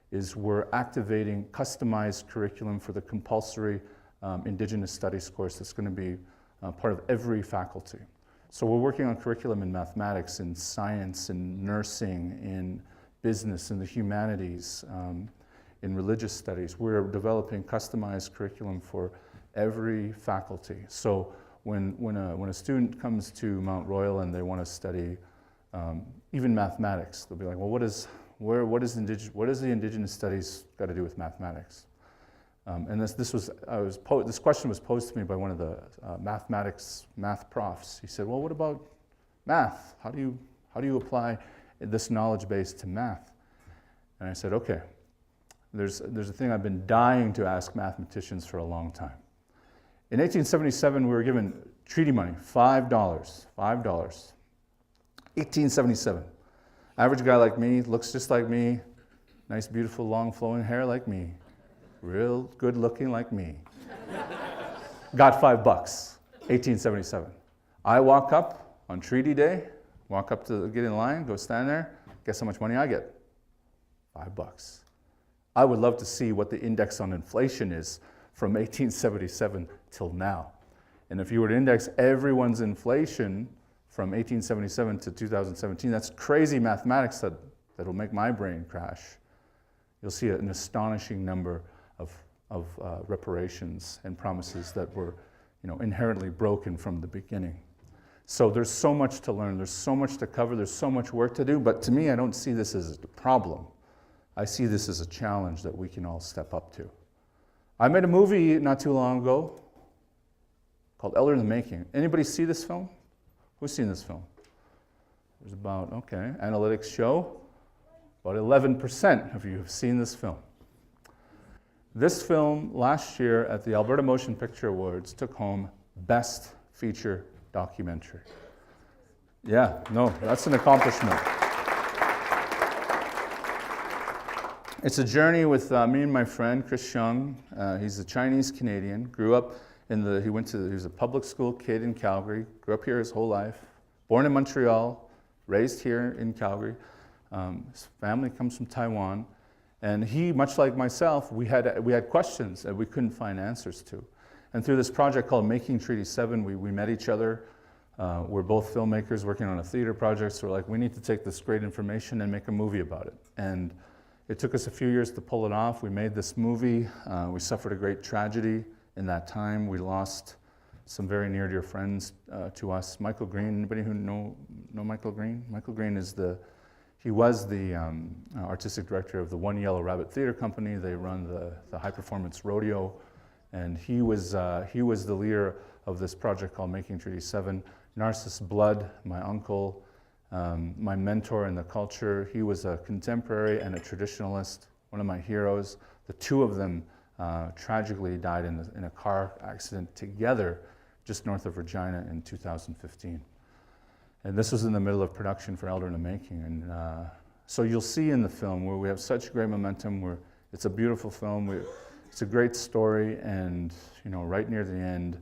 is we're activating customized curriculum for the compulsory Indigenous Studies course that's going to be part of every faculty. So we're working on curriculum in mathematics, in science, in nursing, in business, in the humanities, in religious studies. We're developing customized curriculum for every faculty. So when a student comes to Mount Royal and they want to study even mathematics, they'll be like, well, what does the Indigenous Studies got to do with mathematics? And this question was posed to me by one of the math profs. He said, well, what about math? How do you apply this knowledge base to math? And I said, okay, there's a thing I've been dying to ask mathematicians for a long time. In 1877, we were given treaty money, $5. 1877. Average guy like me, looks just like me, nice, beautiful, long, flowing hair like me, real good looking like me. Got $5, 1877. I walk up on treaty day, walk up to get in line, go stand there, guess how much money I get? $5. I would love to see what the index on inflation is from 1877 till now. And if you were to index everyone's inflation from 1877 to 2017, that's crazy mathematics that that'll make my brain crash, you'll see an astonishing number of reparations and promises that were, inherently broken from the beginning. So there's so much to learn, there's so much to cover, there's so much work to do, but to me, I don't see this as a problem. I see this as a challenge that we can all step up to. I made a movie not too long ago called Elder in the Making. Anybody see this film? Who's seen this film? There's about, analytics show, about 11% of you have seen this film. This film last year at the Alberta Motion Picture Awards took home Best Feature Documentary. Yeah, no, that's an accomplishment. It's a journey with me and my friend, Chris Shung. He's a Chinese Canadian, grew up he was a public school kid in Calgary, grew up here his whole life, born in Montreal, raised here in Calgary. His family comes from Taiwan. And he, much like myself, we had questions that we couldn't find answers to. And through this project called Making Treaty 7, we met each other. We're both filmmakers working on a theater project, so we're like, we need to take this great information and make a movie about it. And it took us a few years to pull it off. We made this movie. We suffered a great tragedy in that time. We lost some very near dear friends to us. Michael Green, anybody who know Michael Green? Michael Green is he was the artistic director of the One Yellow Rabbit Theater Company. They run the high performance rodeo. And he was the leader of this project called Making Treaty 7. Narcissus Blood, my uncle, my mentor in the culture. He was a contemporary and a traditionalist, one of my heroes. The two of them tragically died in a car accident together just north of Regina in 2015. And this was in the middle of production for Elder in the Making. And so you'll see in the film where we have such great momentum, it's a beautiful film, it's a great story, and right near the end,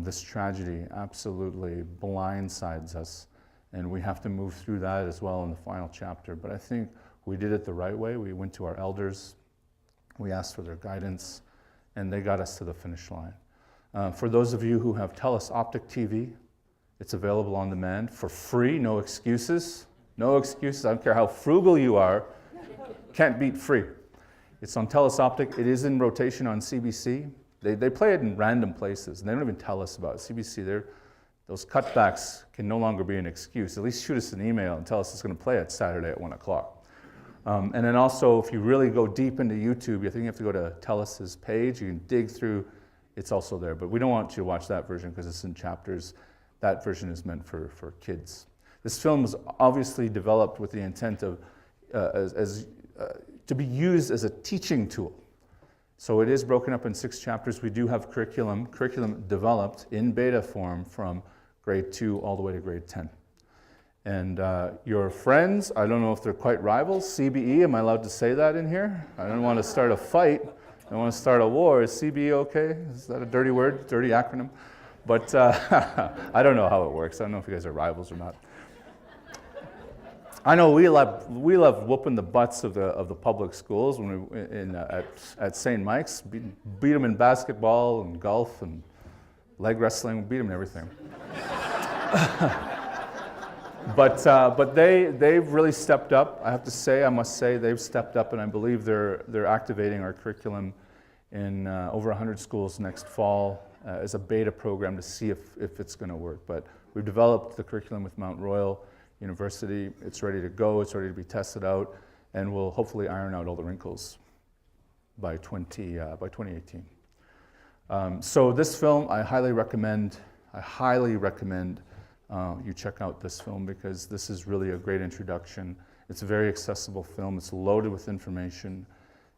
this tragedy absolutely blindsides us. And we have to move through that as well in the final chapter. But I think we did it the right way. We went to our elders, we asked for their guidance, and they got us to the finish line. For those of you who have TELUS Optic TV, it's available on demand for free, no excuses. No excuses, I don't care how frugal you are, can't beat free. It's on TELUS Optic, it is in rotation on CBC. They play it in random places, and they don't even tell us about it. CBC, those cutbacks can no longer be an excuse. At least shoot us an email and tell us it's going to play it Saturday at 1 o'clock. And then also, if you really go deep into YouTube, I think you have to go to TELUS's page. You can dig through, it's also there. But we don't want you to watch that version because it's in chapters. That version is meant for kids. This film was obviously developed with the intent of to be used as a teaching tool. So it is broken up in 6 chapters. We do have curriculum developed in beta form from grade 2 all the way to grade 10. And your friends, I don't know if they're quite rivals, CBE, am I allowed to say that in here? I don't want to start a fight. I don't want to start a war. Is CBE okay? Is that a dirty word, dirty acronym? But I don't know how it works. I don't know if you guys are rivals or not. I know we love whooping the butts of the public schools when we at St. Mike's. Beat them in basketball and golf and leg wrestling. Beat them in everything. But they've really stepped up. I must say they've stepped up, and I believe they're activating our curriculum in over 100 schools next fall as a beta program to see if it's going to work. But we've developed the curriculum with Mount Royal University. It's ready to go. It's ready to be tested out, and we'll hopefully iron out all the wrinkles by 2018. So this film, I highly recommend you check out this film because this is really a great introduction. It's a very accessible film. It's loaded with information,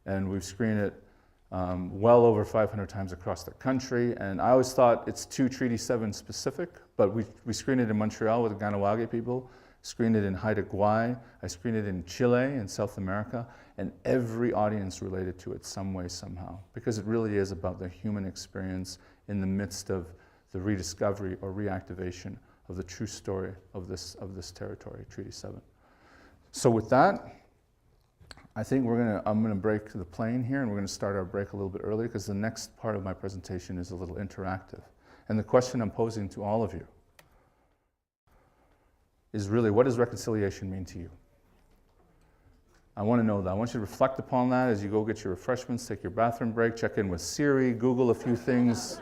and we've screened it well over 500 times across the country. And I always thought it's too Treaty 7 specific, but we screened it in Montreal with the Ganawage people, screened it in Haida Gwaii, I screened it in Chile, in South America, and every audience related to it some way, somehow, because it really is about the human experience in the midst of the rediscovery or reactivation of the true story of this territory, Treaty 7. So with that, I think I'm gonna break the plane here, and we're gonna start our break a little bit early because the next part of my presentation is a little interactive. And the question I'm posing to all of you is really, what does reconciliation mean to you? I want to know that. I want you to reflect upon that as you go get your refreshments, take your bathroom break, check in with Siri, Google a few things.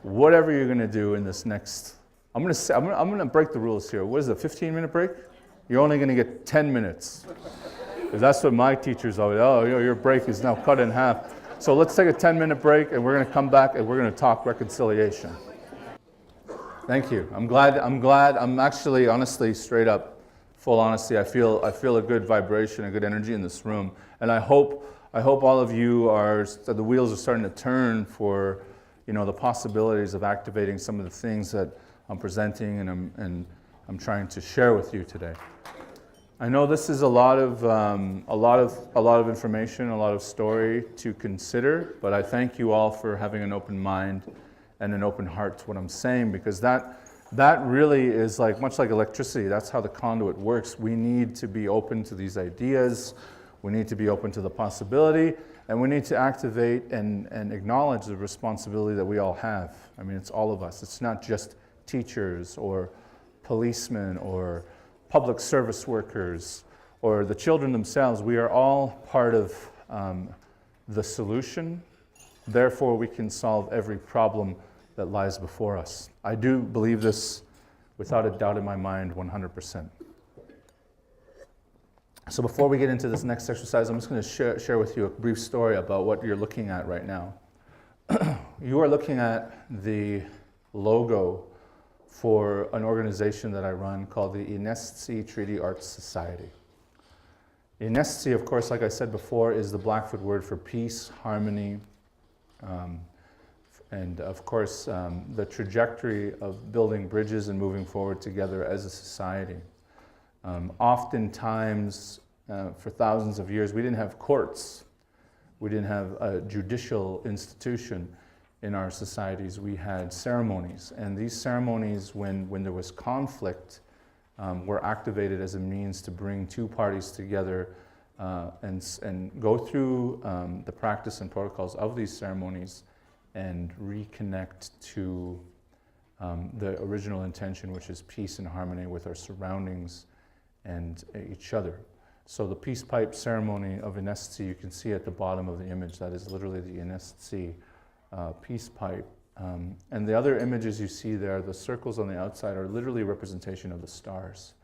Whatever you're going to do in this next, I'm going to break the rules here. What is it, 15-minute break? You're only going to get 10 minutes. Because that's what my teachers always, your break is now cut in half. So let's take a 10-minute break, and we're going to come back, and we're going to talk reconciliation. Thank you. I'm glad. I'm actually, honestly, straight up, full honesty, I feel a good vibration, a good energy in this room. And I hope all of you the wheels are starting to turn for, the possibilities of activating some of the things that I'm presenting and I'm trying to share with you today. I know this is a lot of information, a lot of story to consider, but I thank you all for having an open mind and an open heart to what I'm saying, because that really is much like electricity. That's how the conduit works. We need to be open to these ideas. We need to be open to the possibility, and we need to activate and acknowledge the responsibility that we all have. I mean, it's all of us. It's not just teachers or policemen or public service workers or the children themselves. We are all part of the solution. Therefore, we can solve every problem that lies before us. I do believe this without a doubt in my mind, 100%. So before we get into this next exercise, I'm just going to share with you a brief story about what you're looking at right now. You are looking at the logo for an organization that I run called the INESTSI Treaty Arts Society. INESTSI, of course, like I said before, is the Blackfoot word for peace, harmony, and of course, the trajectory of building bridges and moving forward together as a society. Oftentimes, for thousands of years, we didn't have courts. We didn't have a judicial institution in our societies. We had ceremonies, and these ceremonies, when there was conflict, were activated as a means to bring two parties together and go through the practice and protocols of these ceremonies and reconnect to the original intention, which is peace and harmony with our surroundings and each other. So the peace pipe ceremony of INESTSI, you can see at the bottom of the image, that is literally the INESTSI peace pipe. And the other images you see there, the circles on the outside, are literally a representation of the stars.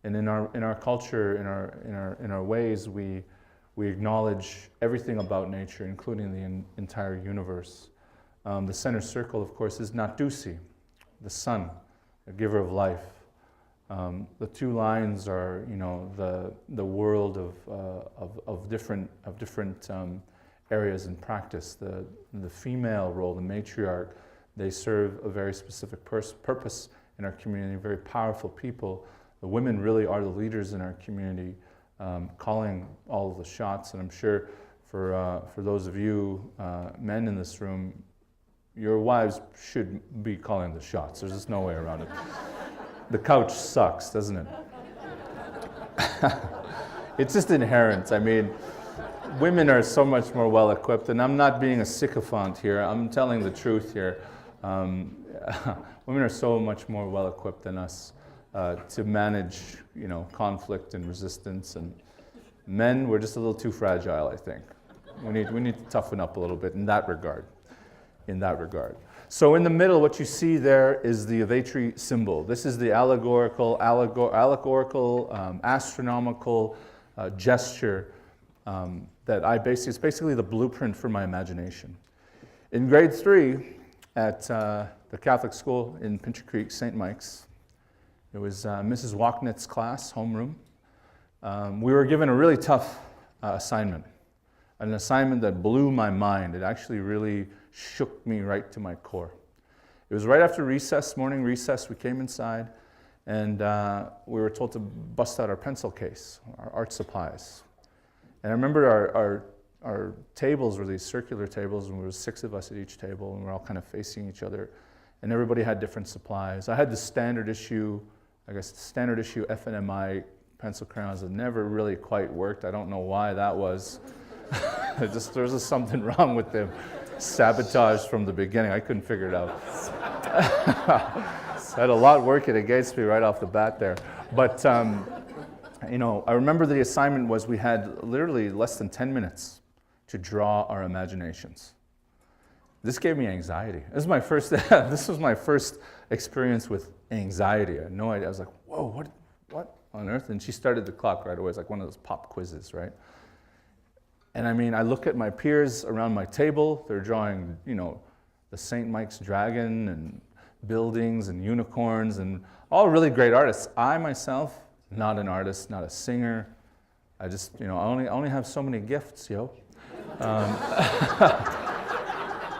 And in our culture, in our ways, we acknowledge everything about nature, including the entire universe. The center circle, of course, is Natusi, the sun, the giver of life. The two lines are, the world of different areas in practice. The female role, the matriarch, they serve a very specific purpose in our community, very powerful people. The women really are the leaders in our community, calling all of the shots. And I'm sure for those of you men in this room, your wives should be calling the shots. There's just no way around it. The couch sucks, doesn't it? It's just inherent. I mean, women are so much more well-equipped, and I'm not being a sycophant here. I'm telling the truth here. Women are so much more well-equipped than us to manage, conflict and resistance. And men, we're just a little too fragile, I think. We need to toughen up a little bit in that regard. So in the middle, what you see there is the Avatri symbol. This is the allegorical, astronomical gesture that it's basically the blueprint for my imagination. In grade 3 at the Catholic school in Pincher Creek, St. Mike's, it was Mrs. Walknett's class, homeroom. We were given a really tough assignment, an assignment that blew my mind. It actually really shook me right to my core. It was right after recess, morning recess. We came inside, and we were told to bust out our pencil case, our art supplies. And I remember our tables were these circular tables, and there were 6 of us at each table, and we're all kind of facing each other. And everybody had different supplies. I had the standard issue FNMI pencil crayons that never really quite worked. I don't know why that was. There was just something wrong with them. Sabotage from the beginning. I couldn't figure it out. I had a lot working against me right off the bat there. But I remember the assignment was we had literally less than 10 minutes to draw our imaginations. This gave me anxiety. This was my first experience with anxiety. I had no idea. I was like, whoa, what on earth? And she started the clock right away. It's like one of those pop quizzes, right? And I mean, I look at my peers around my table. They're drawing, the St. Mike's dragon and buildings and unicorns and all really great artists. I myself, not an artist, not a singer. I just, I only have so many gifts, yo.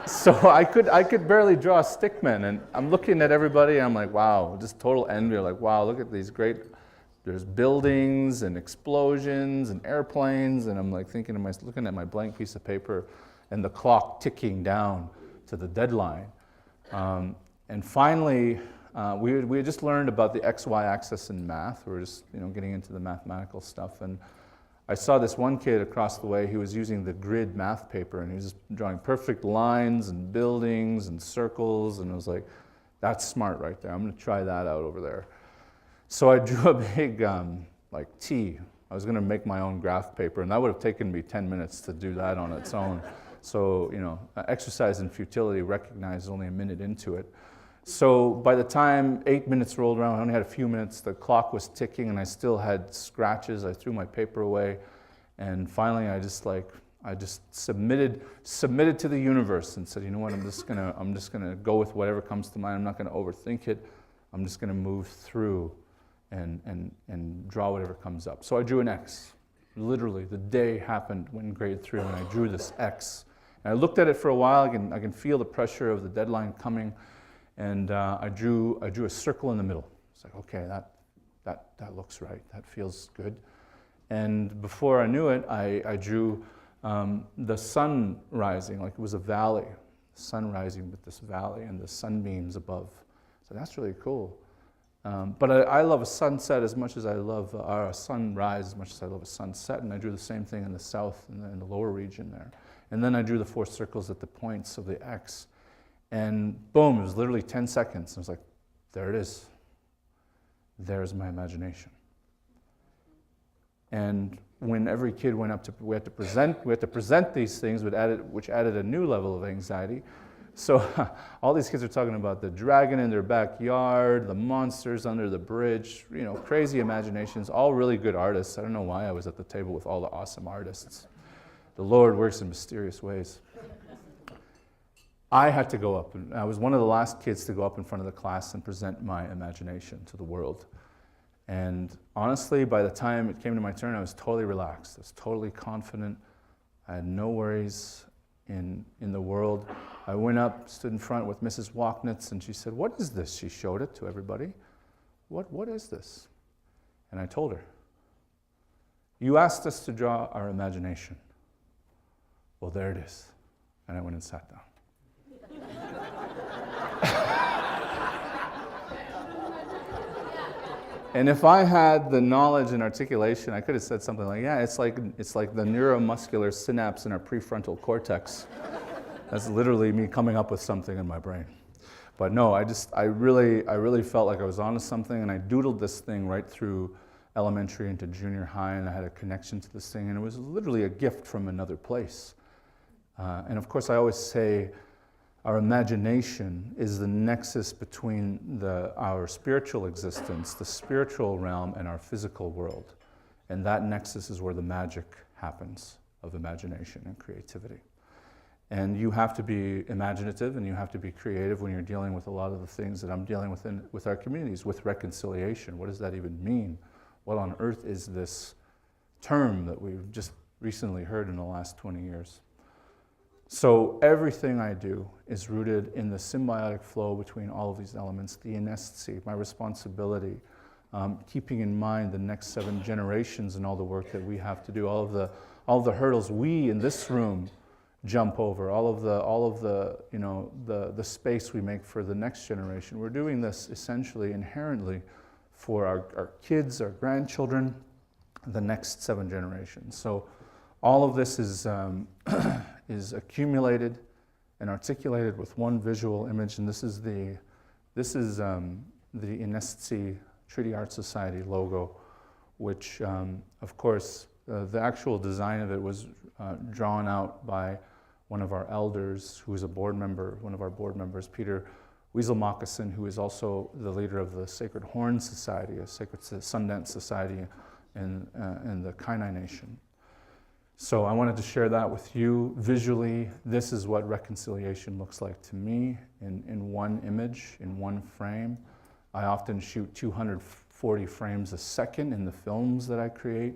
So I could barely draw a stickman, and I'm looking at everybody, and I'm like, wow, just total envy. Like, wow, look at these great, there's buildings and explosions and airplanes, and I'm like looking at my blank piece of paper and the clock ticking down to the deadline. And finally, we had just learned about the XY axis in math. We were just, getting into the mathematical stuff, and I saw this one kid across the way. He was using the grid math paper, and he was just drawing perfect lines and buildings and circles, and I was like, that's smart right there. I'm going to try that out over there. So I drew a big T. I was going to make my own graph paper, and that would have taken me 10 minutes to do that on its own. So, exercise in futility recognized only a minute into it. So by the time 8 minutes rolled around, I only had a few minutes, the clock was ticking and I still had scratches. I threw my paper away, and finally I just submitted to the universe and said, you know what, I'm just gonna go with whatever comes to mind. I'm not gonna overthink it. I'm just gonna move through and draw whatever comes up. So I drew an X. Literally, the day happened when grade 3 when I drew this X. And I looked at it for a while. I can feel the pressure of the deadline coming. And I drew a circle in the middle. It's like, okay, that looks right. That feels good. And before I knew it, I drew the sun rising, like it was a valley. The sun rising with this valley and the sunbeams above. So that's really cool. But I love a sunset as much as I love a sunrise as much as I love a sunset. And I drew the same thing in the south and in the lower region there. And then I drew the 4 circles at the points of the X. And boom, it was literally 10 seconds. I was like, there it is. There's my imagination. And when every kid went up we had to present these things, which added a new level of anxiety. So all these kids are talking about the dragon in their backyard, the monsters under the bridge, crazy imaginations, all really good artists. I don't know why I was at the table with all the awesome artists. The Lord works in mysterious ways. I had to go up, and I was one of the last kids to go up in front of the class and present my imagination to the world. And honestly, by the time it came to my turn, I was totally relaxed. I was totally confident. I had no worries in the world. I went up, stood in front with Mrs. Walknitz, and she said, what is this? She showed it to everybody. What is this? And I told her, you asked us to draw our imagination. Well, there it is. And I went and sat down. And if I had the knowledge and articulation, I could have said something like, yeah, it's like the neuromuscular synapse in our prefrontal cortex. That's literally me coming up with something in my brain. But no, I really felt like I was onto something, and I doodled this thing right through elementary into junior high, and I had a connection to this thing, and it was literally a gift from another place. And of course, I always say, our imagination is the nexus between our spiritual existence, the spiritual realm, and our physical world. And that nexus is where the magic happens of imagination and creativity. And you have to be imaginative and you have to be creative when you're dealing with a lot of the things that I'm dealing with our communities, with reconciliation. What does that even mean? What on earth is this term that we've just recently heard in the last 20 years? So everything I do is rooted in the symbiotic flow between all of these elements, the inesty, my responsibility, keeping in mind the next 7 generations and all the work that we have to do, all of the hurdles we in this room jump over, all of the space we make for the next generation. We're doing this essentially inherently for our kids, our grandchildren, the next 7 generations. So all of this is accumulated and articulated with one visual image, and this is the Inesty Treaty Art Society logo, which, of course, the actual design of it was drawn out by one of our elders, who is a board member, one of our board members, Peter Weasel Moccasin, who is also the leader of the Sacred Horn Society, a sacred Sundance society in the Kainai Nation. So I wanted to share that with you visually. This is what reconciliation looks like to me in one image, in one frame. I often shoot 240 frames a second in the films that I create,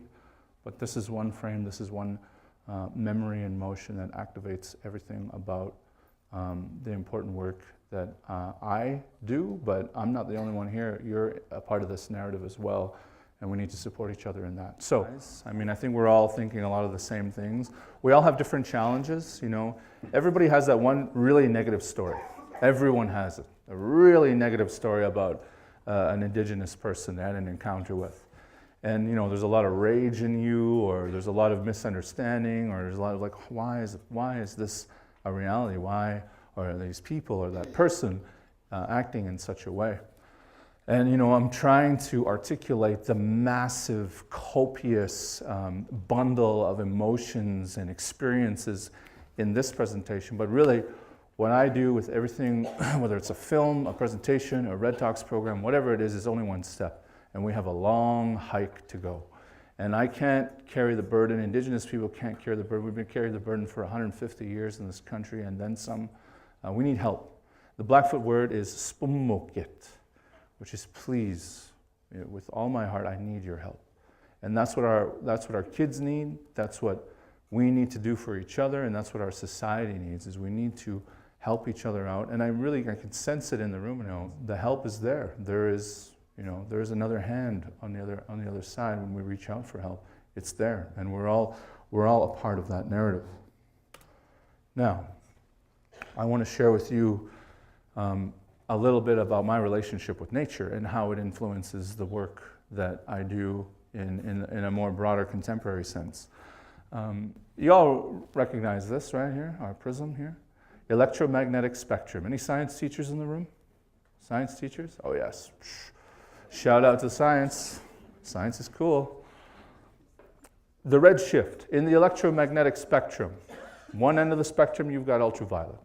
but this is one frame, this is one memory and motion that activates everything about the important work that I do, but I'm not the only one here. You're a part of this narrative as well, and we need to support each other in that. So, I mean, I think we're all thinking a lot of the same things. We all have different challenges, you know. Everybody has that one really negative story. Everyone has it. A really negative story about an Indigenous person they had an encounter with. And, you know, there's a lot of rage in you, or there's a lot of misunderstanding, or there's a lot of like, why is this a reality? Why are these people or that person acting in such a way? And, you know, I'm trying to articulate the massive, copious bundle of emotions and experiences in this presentation. But really, what I do with everything, whether it's a film, a presentation, a Red Talks program, whatever it is only one step. And we have a long hike to go. And I can't carry the burden. Indigenous people can't carry the burden. We've been carrying the burden for 150 years in this country and then some. We need help. The Blackfoot word is spumokit, which is please. With all my heart, I need your help. And that's what our kids need. That's what we need to do for each other, and that's what our society needs, is we need to help each other out. And I can sense it in the room, you know, the help is there. There is another hand on the other side when we reach out for help. It's there, and we're all a part of that narrative. Now, I want to share with you a little bit about my relationship with nature and how it influences the work that I do in a more broader contemporary sense. You all recognize this right here, our prism here? Electromagnetic spectrum. Any science teachers in the room? Science teachers? Oh yes. Shout out to science. Science is cool. The red shift in the electromagnetic spectrum. One end of the spectrum, you've got ultraviolet.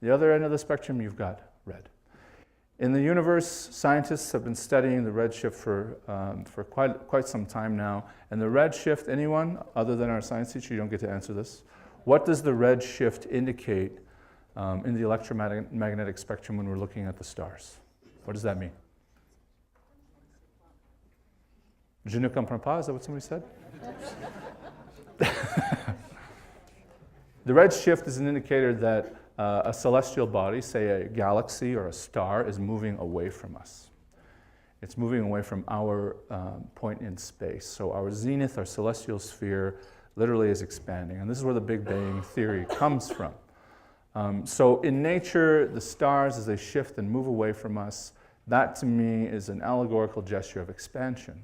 The other end of the spectrum, you've got red. In the universe, scientists have been studying the red shift for quite some time now. And the red shift, anyone other than our science teacher, you don't get to answer this. What does the red shift indicate in the electromagnetic spectrum when we're looking at the stars? What does that mean? Je ne comprends pas, is that what somebody said? The red shift is an indicator that a celestial body, say a galaxy or a star, is moving away from us. It's moving away from our point in space. So our zenith, our celestial sphere, literally is expanding. And this is where the Big Bang theory comes from. So in nature, the stars, as they shift and move away from us, that to me is an allegorical gesture of expansion.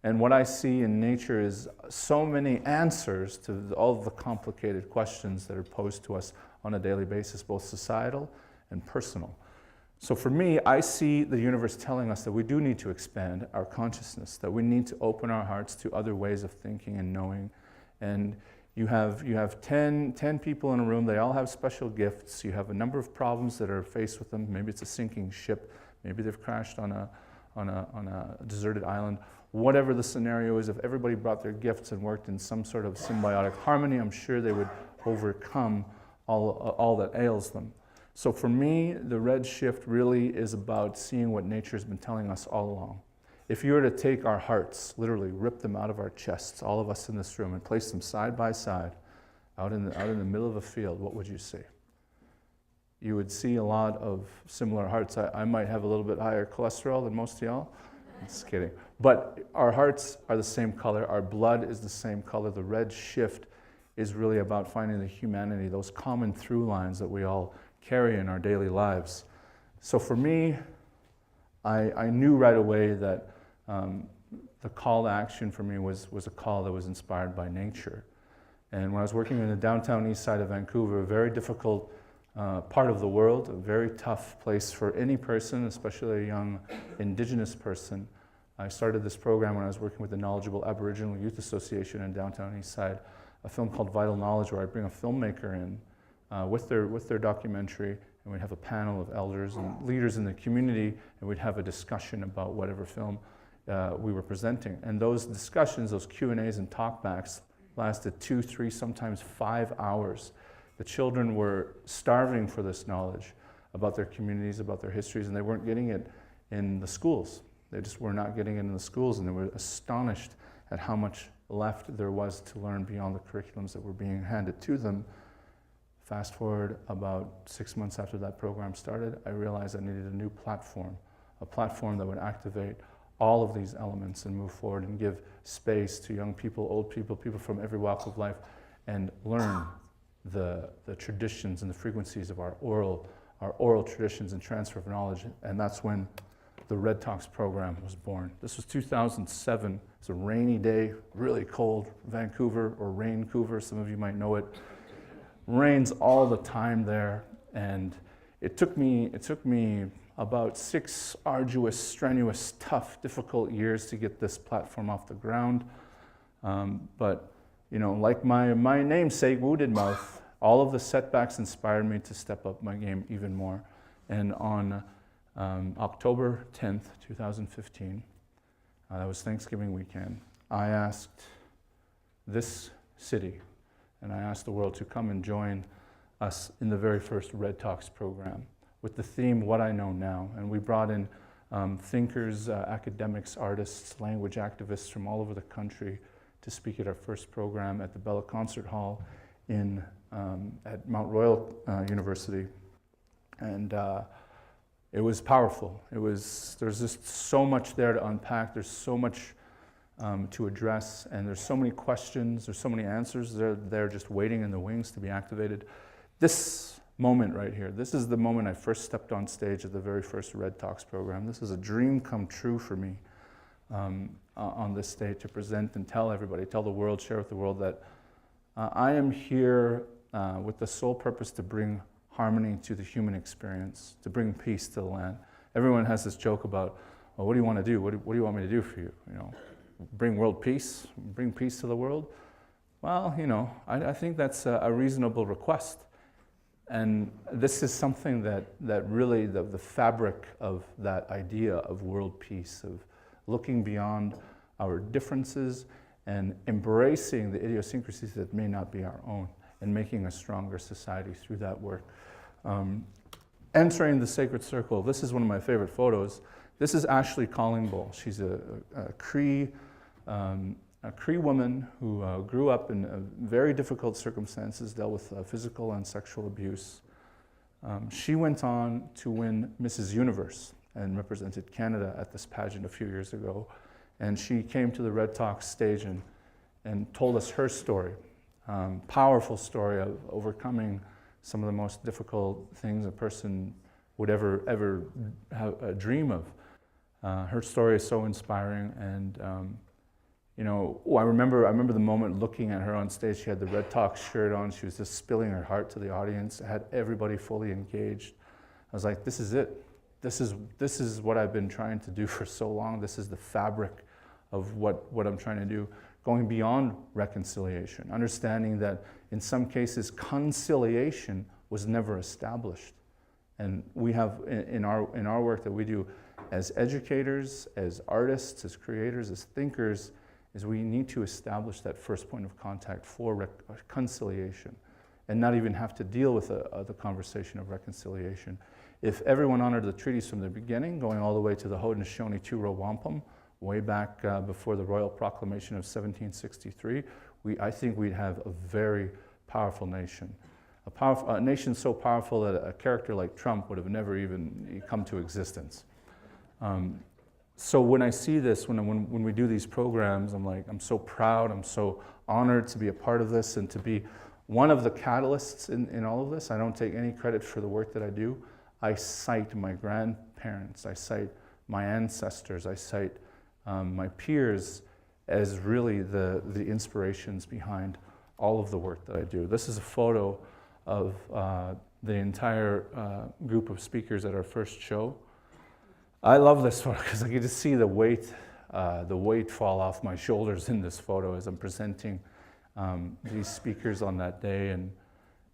And what I see in nature is so many answers to all of the complicated questions that are posed to us on a daily basis, both societal and personal. So for me, I see the universe telling us that we do need to expand our consciousness, that we need to open our hearts to other ways of thinking and knowing. And you have 10 people in a room, they all have special gifts. You have a number of problems that are faced with them. Maybe it's a sinking ship, maybe they've crashed on a deserted island. Whatever the scenario is, if everybody brought their gifts and worked in some sort of symbiotic harmony, I'm sure they would overcome all that ails them. So for me, the red shift really is about seeing what nature's been telling us all along. If you were to take our hearts, literally rip them out of our chests, all of us in this room, and place them side by side out in the middle of a field, what would you see? You would see a lot of similar hearts. I might have a little bit higher cholesterol than most of y'all. Just kidding. But our hearts are the same color. Our blood is the same color. The red shift is really about finding the humanity, those common through lines that we all carry in our daily lives. So for me, I knew right away that the call to action for me was a call that was inspired by nature. And when I was working in the downtown east side of Vancouver, a very difficult part of the world, a very tough place for any person, especially a young Indigenous person, I started this program when I was working with the Knowledgeable Aboriginal Youth Association in downtown Eastside, a film called Vital Knowledge, where I bring a filmmaker in with their documentary, and we'd have a panel of elders and leaders in the community, and we'd have a discussion about whatever film we were presenting. And those discussions, those Q&As and talkbacks lasted 2, 3, sometimes 5 hours. The children were starving for this knowledge about their communities, about their histories, and they weren't getting it in the schools. They just were not getting it in the schools, and they were astonished at how much left there was to learn beyond the curriculums that were being handed to them. Fast forward about 6 months after that program started, I realized I needed a new platform, a platform that would activate all of these elements and move forward and give space to young people, old people, people from every walk of life, and learn the traditions and the frequencies of our oral traditions and transfer of knowledge. And that's when the Red Talks program was born. This was 2007. It's a rainy day, really cold, Vancouver or Raincouver, some of you might know it. Rains all the time there, and it took me about 6 arduous, strenuous, tough, difficult years to get this platform off the ground. But you know, like my namesake, Wounded Mouth, all of the setbacks inspired me to step up my game even more. And on October 10th, 2015, that was Thanksgiving weekend, I asked this city, and I asked the world to come and join us in the very first Red Talks program with the theme, What I Know Now. And we brought in thinkers, academics, artists, language activists from all over the country to speak at our first program at the Bella Concert Hall at Mount Royal University. And it was powerful. There's just so much there to unpack. There's so much to address, and there's so many questions, there's so many answers. They're just waiting in the wings to be activated. This moment right here, this is the moment I first stepped on stage at the very first Red Talks program. This is a dream come true for me on this stage to present and tell everybody, tell the world, share with the world that I am here with the sole purpose to bring harmony to the human experience, to bring peace to the land. Everyone has this joke about, well, what do you want to do? What do you want me to do for you? You know, bring world peace, bring peace to the world? Well, you know, I think that's a reasonable request. And this is something that really, the fabric of that idea of world peace, of looking beyond our differences and embracing the idiosyncrasies that may not be our own, and making a stronger society through that work. Entering the sacred circle, this is one of my favorite photos. This is Ashley Collingbull. She's a Cree woman who grew up in very difficult circumstances, dealt with physical and sexual abuse. She went on to win Mrs. Universe and represented Canada at this pageant a few years ago. And she came to the Red Talks stage and told us her story. Powerful story of overcoming some of the most difficult things a person would ever have a dream of. Her story is so inspiring, and you know, I remember the moment looking at her on stage. She had the Red Talks shirt on. She was just spilling her heart to the audience. Had everybody fully engaged. I was like, this is it. This is what I've been trying to do for so long. This is the fabric of what I'm trying to do. Going beyond reconciliation, understanding that in some cases conciliation was never established. And we have in our work that we do as educators, as artists, as creators, as thinkers, is we need to establish that first point of contact for reconciliation and not even have to deal with the conversation of reconciliation. If everyone honored the treaties from the beginning, going all the way to the Haudenosaunee-Truro Wampum, way back before the Royal Proclamation of 1763, I think we'd have a very powerful nation. A nation so powerful that a character like Trump would have never even come to existence. So when I see this, when we do these programs, I'm so proud, I'm so honored to be a part of this and to be one of the catalysts in all of this. I don't take any credit for the work that I do. I cite my grandparents, I cite my ancestors, I cite my peers as really the inspirations behind all of the work that I do. This is a photo of the entire group of speakers at our first show. I love this photo because I get to see the weight the weight fall off my shoulders in this photo as I'm presenting these speakers on that day. And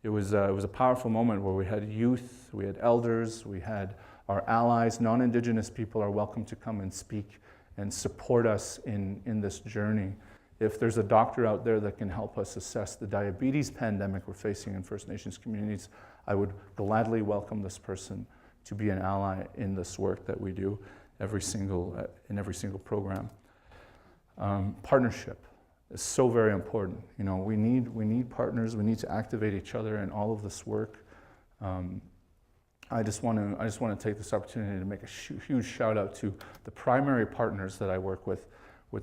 it was a powerful moment where we had youth, we had elders, we had our allies. Non-Indigenous people are welcome to come and speak and support us in this journey. If there's a doctor out there that can help us assess the diabetes pandemic we're facing in First Nations communities, I would gladly welcome this person to be an ally in this work that we do in every single program. Partnership is so very important. You know, we need partners. We need to activate each other in all of this work. I just want to take this opportunity to make a huge shout out to the primary partners that I work with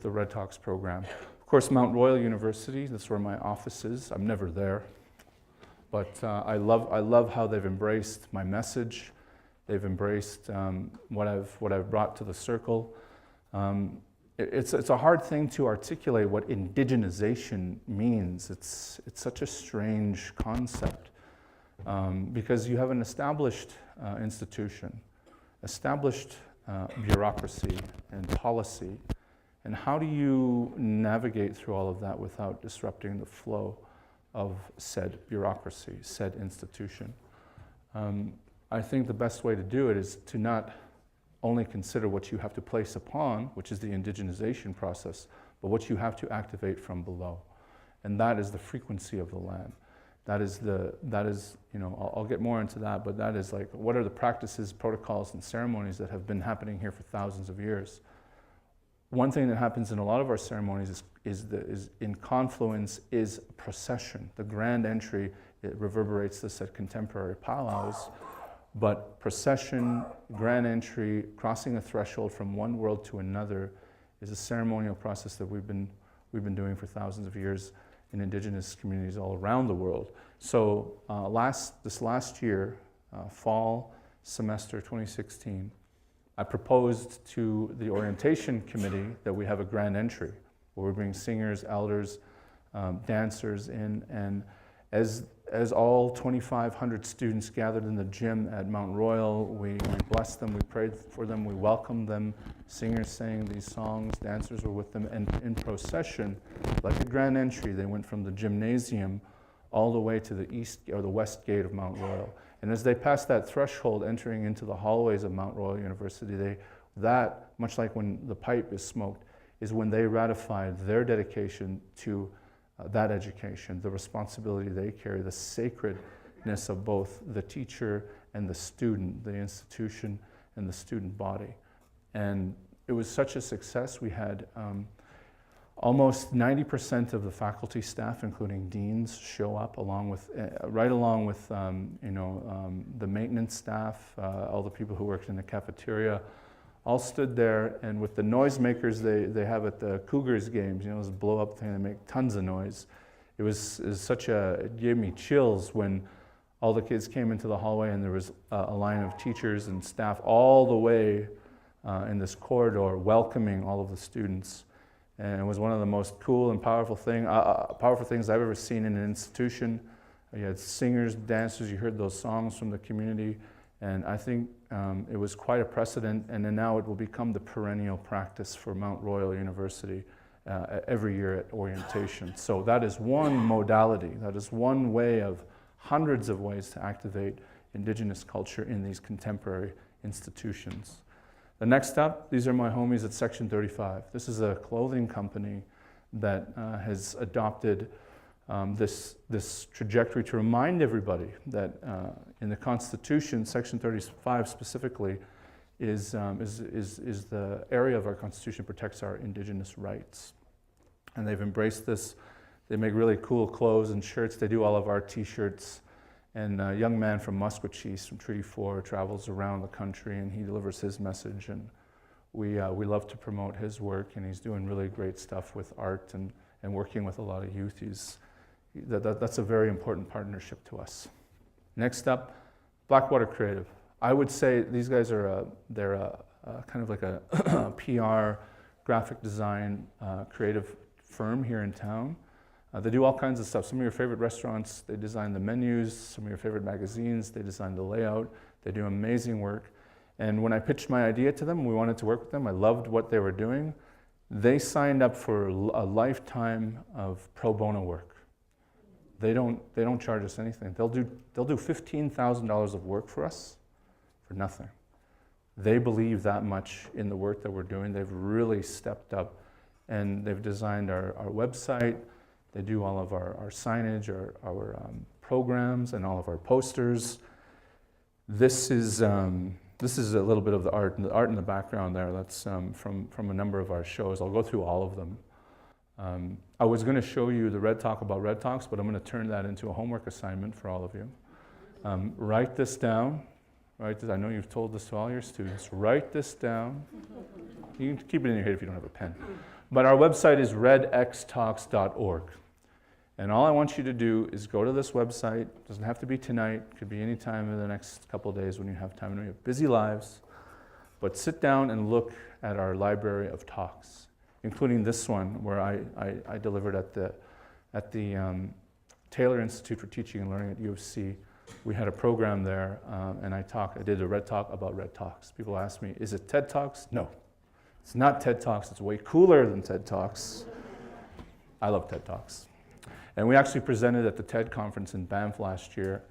the Red Talks program. Of course, Mount Royal University, that's where my office is. I'm never there, but I love how they've embraced my message. They've embraced what I've brought to the circle. It's a hard thing to articulate what indigenization means. It's such a strange concept because you have an established institution, established bureaucracy and policy. And how do you navigate through all of that without disrupting the flow of said bureaucracy, said institution? I think the best way to do it is to not only consider what you have to place upon, which is the indigenization process, but what you have to activate from below. And that is the frequency of the land. That is, you know, I'll get more into that, but that is like, what are the practices, protocols, and ceremonies that have been happening here for thousands of years? One thing that happens in a lot of our ceremonies is in confluence is procession. The grand entry, it reverberates this at contemporary powwows, but procession, grand entry, crossing a threshold from one world to another is a ceremonial process that we've been doing for thousands of years in Indigenous communities all around the world. So this last year, fall semester 2016, I proposed to the orientation committee that we have a grand entry where we bring singers, elders, dancers in, and as all 2,500 students gathered in the gym at Mount Royal, we blessed them, we prayed for them, we welcomed them. Singers sang these songs, dancers were with them, and in procession, like a grand entry, they went from the gymnasium all the way to the east or the west gate of Mount Royal. And as they passed that threshold, entering into the hallways of Mount Royal University, that, much like when the pipe is smoked, is when they ratified their dedication to that education, the responsibility they carry, the sacredness of both the teacher and the student, the institution and the student body. And it was such a success. We had almost 90% of the faculty staff, including deans, show up along with, right along with the maintenance staff, all the people who worked in the cafeteria, all stood there, and with the noisemakers they have at the Cougars games, those blow-up thing, they make tons of noise. It gave me chills when all the kids came into the hallway and there was a line of teachers and staff all the way in this corridor welcoming all of the students. And it was one of the most cool and powerful things I've ever seen in an institution. You had singers, dancers, you heard those songs from the community, and I think it was quite a precedent, and then now it will become the perennial practice for Mount Royal University every year at orientation. So that is one modality, that is one way of hundreds of ways to activate Indigenous culture in these contemporary institutions. The next up, these are my homies at Section 35. This is a clothing company that has adopted this trajectory to remind everybody that in the Constitution, Section 35 specifically, is the area of our Constitution that protects our Indigenous rights. And they've embraced this. They make really cool clothes and shirts. They do all of our t-shirts. And a young man from Musqueam, from Treaty 4, travels around the country and he delivers his message. And we love to promote his work, and he's doing really great stuff with art and working with a lot of youth. That's a very important partnership to us. Next up, Blackwater Creative. I would say these guys they're kind of like a PR, graphic design, creative firm here in town. They do all kinds of stuff. Some of your favorite restaurants, they design the menus. Some of your favorite magazines, they design the layout. They do amazing work. And when I pitched my idea to them, we wanted to work with them. I loved what they were doing. They signed up for a lifetime of pro bono work. They don't charge us anything. They'll do $15,000 of work for us for nothing. They believe that much in the work that we're doing. They've really stepped up, and they've designed our website. They do all of our signage, our programs, and all of our posters. This is a little bit of the art in the background there. That's from a number of our shows. I'll go through all of them. I was going to show you the Red Talk about Red Talks, but I'm going to turn that into a homework assignment for all of you. Write this down. I know you've told this to all your students. Write this down. You can keep it in your head if you don't have a pen. But our website is redxtalks.org. And all I want you to do is go to this website. It doesn't have to be tonight. It could be any time in the next couple of days when you have time. I know you have busy lives. But sit down and look at our library of talks, including this one where I delivered at the Taylor Institute for Teaching and Learning at U of C. We had a program there, and I did a Red Talk about Red Talks. People ask me, is it TED Talks? No, it's not TED Talks. It's way cooler than TED Talks. I love TED Talks. And we actually presented at the TED conference in Banff last year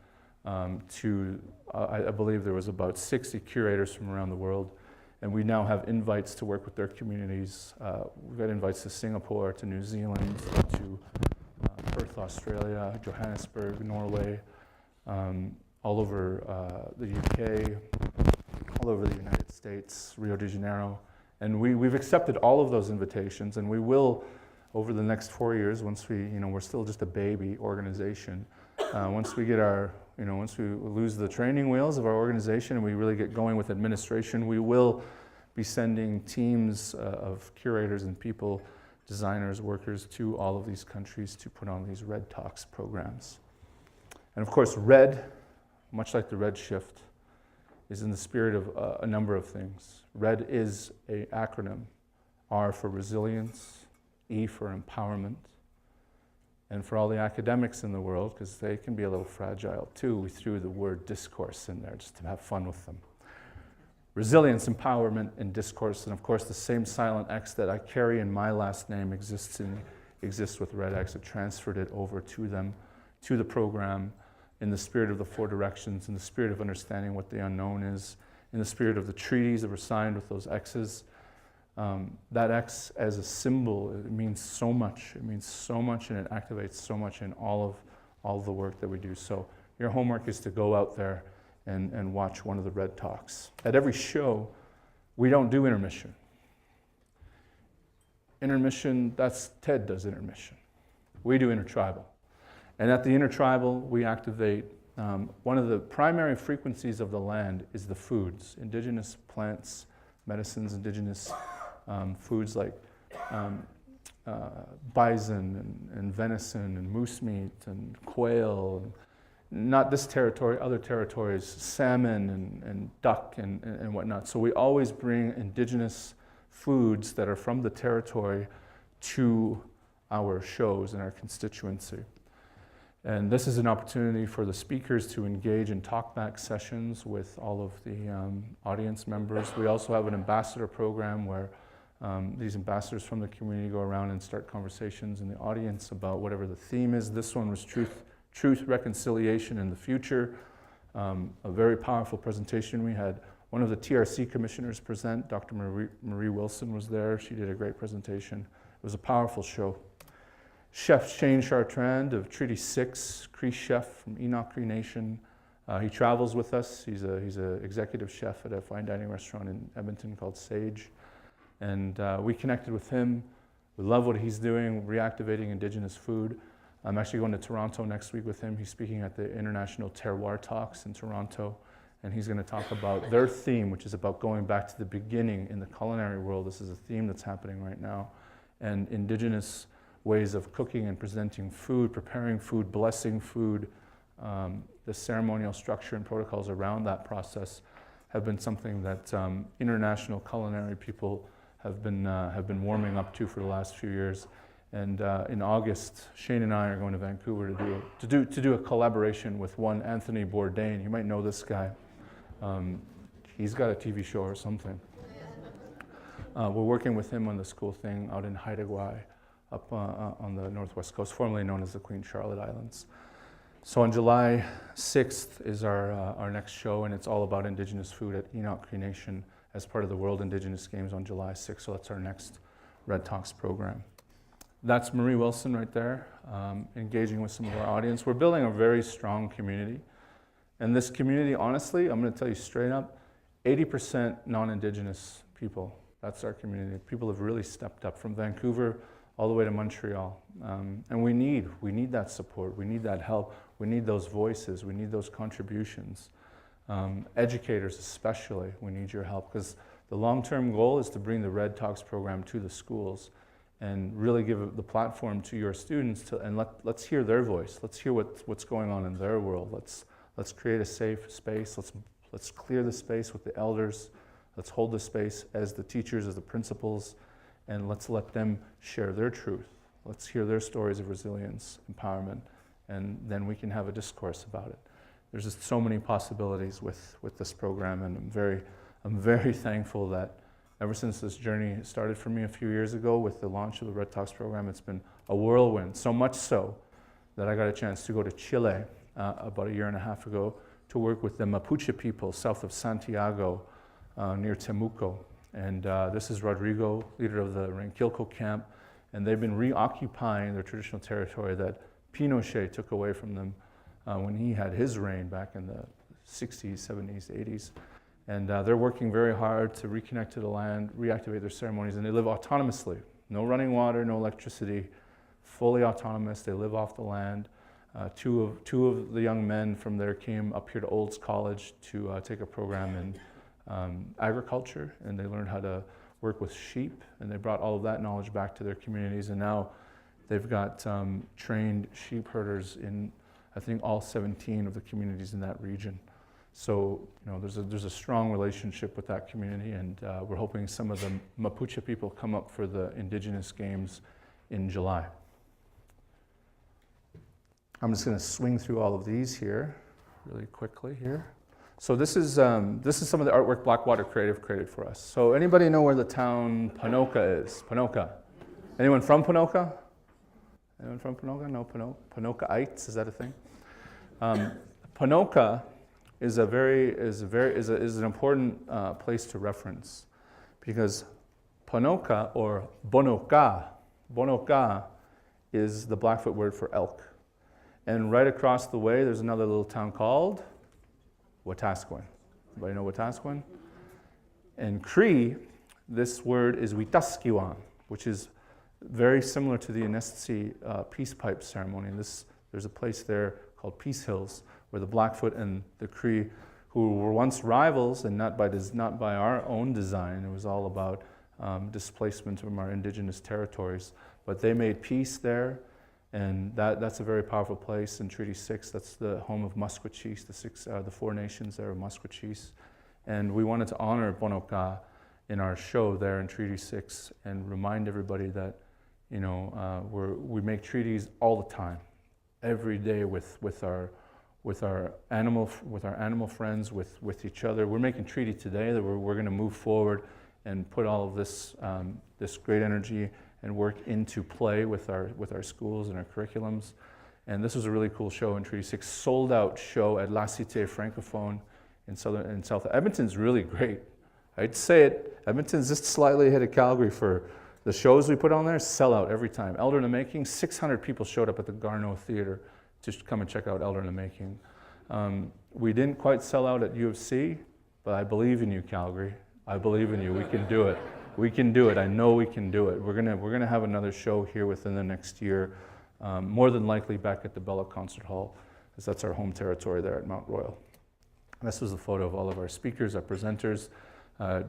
to, I believe there was about 60 curators from around the world. And we now have invites to work with their communities. We've got invites to Singapore, to New Zealand, to Perth, Australia, Johannesburg, Norway, all over the UK, all over the United States, Rio de Janeiro. And we've accepted all of those invitations, and we will, over the next 4 years, once we're still just a baby organization, once we get once we lose the training wheels of our organization and we really get going with administration, we will be sending teams of curators and people, designers, workers to all of these countries to put on these Red Talks programs. And of course, RED, much like the Red Shift, is in the spirit of a number of things. RED is an acronym. R for resilience, E for empowerment, and for all the academics in the world, because they can be a little fragile too, we threw the word discourse in there just to have fun with them. Resilience, empowerment, and discourse, and of course the same silent X that I carry in my last name exists with Red X. I transferred it over to them, to the program, in the spirit of the four directions, in the spirit of understanding what the unknown is, in the spirit of the treaties that were signed with those X's. That X as a symbol, it means so much. It means so much, and it activates so much in all of the work that we do. So your homework is to go out there and watch one of the Red Talks. At every show, we don't do intermission. Intermission, TED does intermission. We do intertribal. And at the intertribal, we activate one of the primary frequencies of the land is the foods, indigenous plants, medicines, indigenous foods like bison and venison and moose meat and quail, and not this territory, other territories, salmon and duck and whatnot. So we always bring indigenous foods that are from the territory to our shows and our constituency. And this is an opportunity for the speakers to engage in talkback sessions with all of the audience members. We also have an ambassador program where these ambassadors from the community go around and start conversations in the audience about whatever the theme is. This one was truth, reconciliation, in the future. A very powerful presentation. We had one of the TRC commissioners present. Dr. Marie Wilson was there. She did a great presentation. It was a powerful show. Chef Shane Chartrand of Treaty 6, Cree chef from Enoch Cree Nation. He travels with us. He's an executive chef at a fine dining restaurant in Edmonton called Sage. And we connected with him. We love what he's doing, reactivating indigenous food. I'm actually going to Toronto next week with him. He's speaking at the International Terroir Talks in Toronto. And he's going to talk about their theme, which is about going back to the beginning in the culinary world. This is a theme that's happening right now. And indigenous ways of cooking and presenting food, preparing food, blessing food, the ceremonial structure and protocols around that process have been something that international culinary people have been warming up to for the last few years. And in August, Shane and I are going to Vancouver to do a collaboration with one Anthony Bourdain. You might know this guy. He's got a TV show or something. We're working with him on the school thing out in Haida Gwaii, up on the northwest coast, formerly known as the Queen Charlotte Islands. So on July 6th is our next show, and it's all about Indigenous food at Enoch Cree Nation as part of the World Indigenous Games on July 6th. So that's our next Red Talks program. That's Marie Wilson right there, engaging with some of our audience. We're building a very strong community. And this community, honestly, I'm going to tell you straight up, 80% non-Indigenous people. That's our community. People have really stepped up from Vancouver all the way to Montreal. And we need that support. We need that help. We need those voices. We need those contributions. Educators especially, we need your help, because the long-term goal is to bring the Red Talks program to the schools and really give the platform to your students and let's hear their voice. Let's hear what's going on in their world. Let's create a safe space. Let's clear the space with the elders. Let's hold the space as the teachers, as the principals, and let's let them share their truth. Let's hear their stories of resilience, empowerment, and then we can have a discourse about it. There's just so many possibilities with this program, and I'm very thankful that ever since this journey started for me a few years ago with the launch of the Red Talks program, it's been a whirlwind, so much so that I got a chance to go to Chile about a year and a half ago to work with the Mapuche people south of Santiago near Temuco. And this is Rodrigo, leader of the Renquilco camp, and they've been reoccupying their traditional territory that Pinochet took away from them when he had his reign back in the 60s, 70s, 80s. And they're working very hard to reconnect to the land, reactivate their ceremonies, and they live autonomously. No running water, no electricity, fully autonomous. They live off the land. Two of the young men from there came up here to Olds College to take a program in agriculture, and they learned how to work with sheep, and they brought all of that knowledge back to their communities, and now they've got trained sheep herders in, I think, all 17 of the communities in that region. So, you know, there's a strong relationship with that community, and we're hoping some of the Mapuche people come up for the Indigenous Games in July. I'm just going to swing through all of these here really quickly here. So this is some of the artwork Blackwater Creative created for us. So anybody know where the town Ponoka is? Ponoka. Anyone from Ponoka? Anyone from Ponoka? No, Ponokaites, is that a thing? Ponoka is an important place to reference, because Ponoka, or Bonoka is the Blackfoot word for elk. And right across the way, there's another little town called Wetaskiwin. Anybody know Wetaskiwin? In Cree, this word is Wetaskiwin, which is very similar to the Anestesi peace pipe ceremony. And there's a place there called Peace Hills, where the Blackfoot and the Cree, who were once rivals, and not by our own design, it was all about displacement from our indigenous territories, but they made peace there, and that's a very powerful place. In Treaty 6, that's the home of Musqueam, the 4 nations there of Musqueam, and we wanted to honor Bonoka in our show there in Treaty 6 and remind everybody that, you know, we make treaties all the time, every day with our animal friends, with each other. We're making treaty today that we're going to move forward and put all of this great energy and work into play with our schools and our curriculums. And this was a really cool show in Treaty 6, sold out show at La Cité Francophone in South. Edmonton's really great. I'd say it. Edmonton's just slightly ahead of Calgary for the shows we put on there. Sell out every time. Elder in the Making, 600 people showed up at the Garneau Theatre to come and check out Elder in the Making. We didn't quite sell out at U of C, but I believe in you, Calgary. I believe in you. We can do it. We can do it. I know we can do it. We're gonna have another show here within the next year, more than likely back at the Bella Concert Hall, because that's our home territory there at Mount Royal. And this was a photo of all of our speakers, our presenters.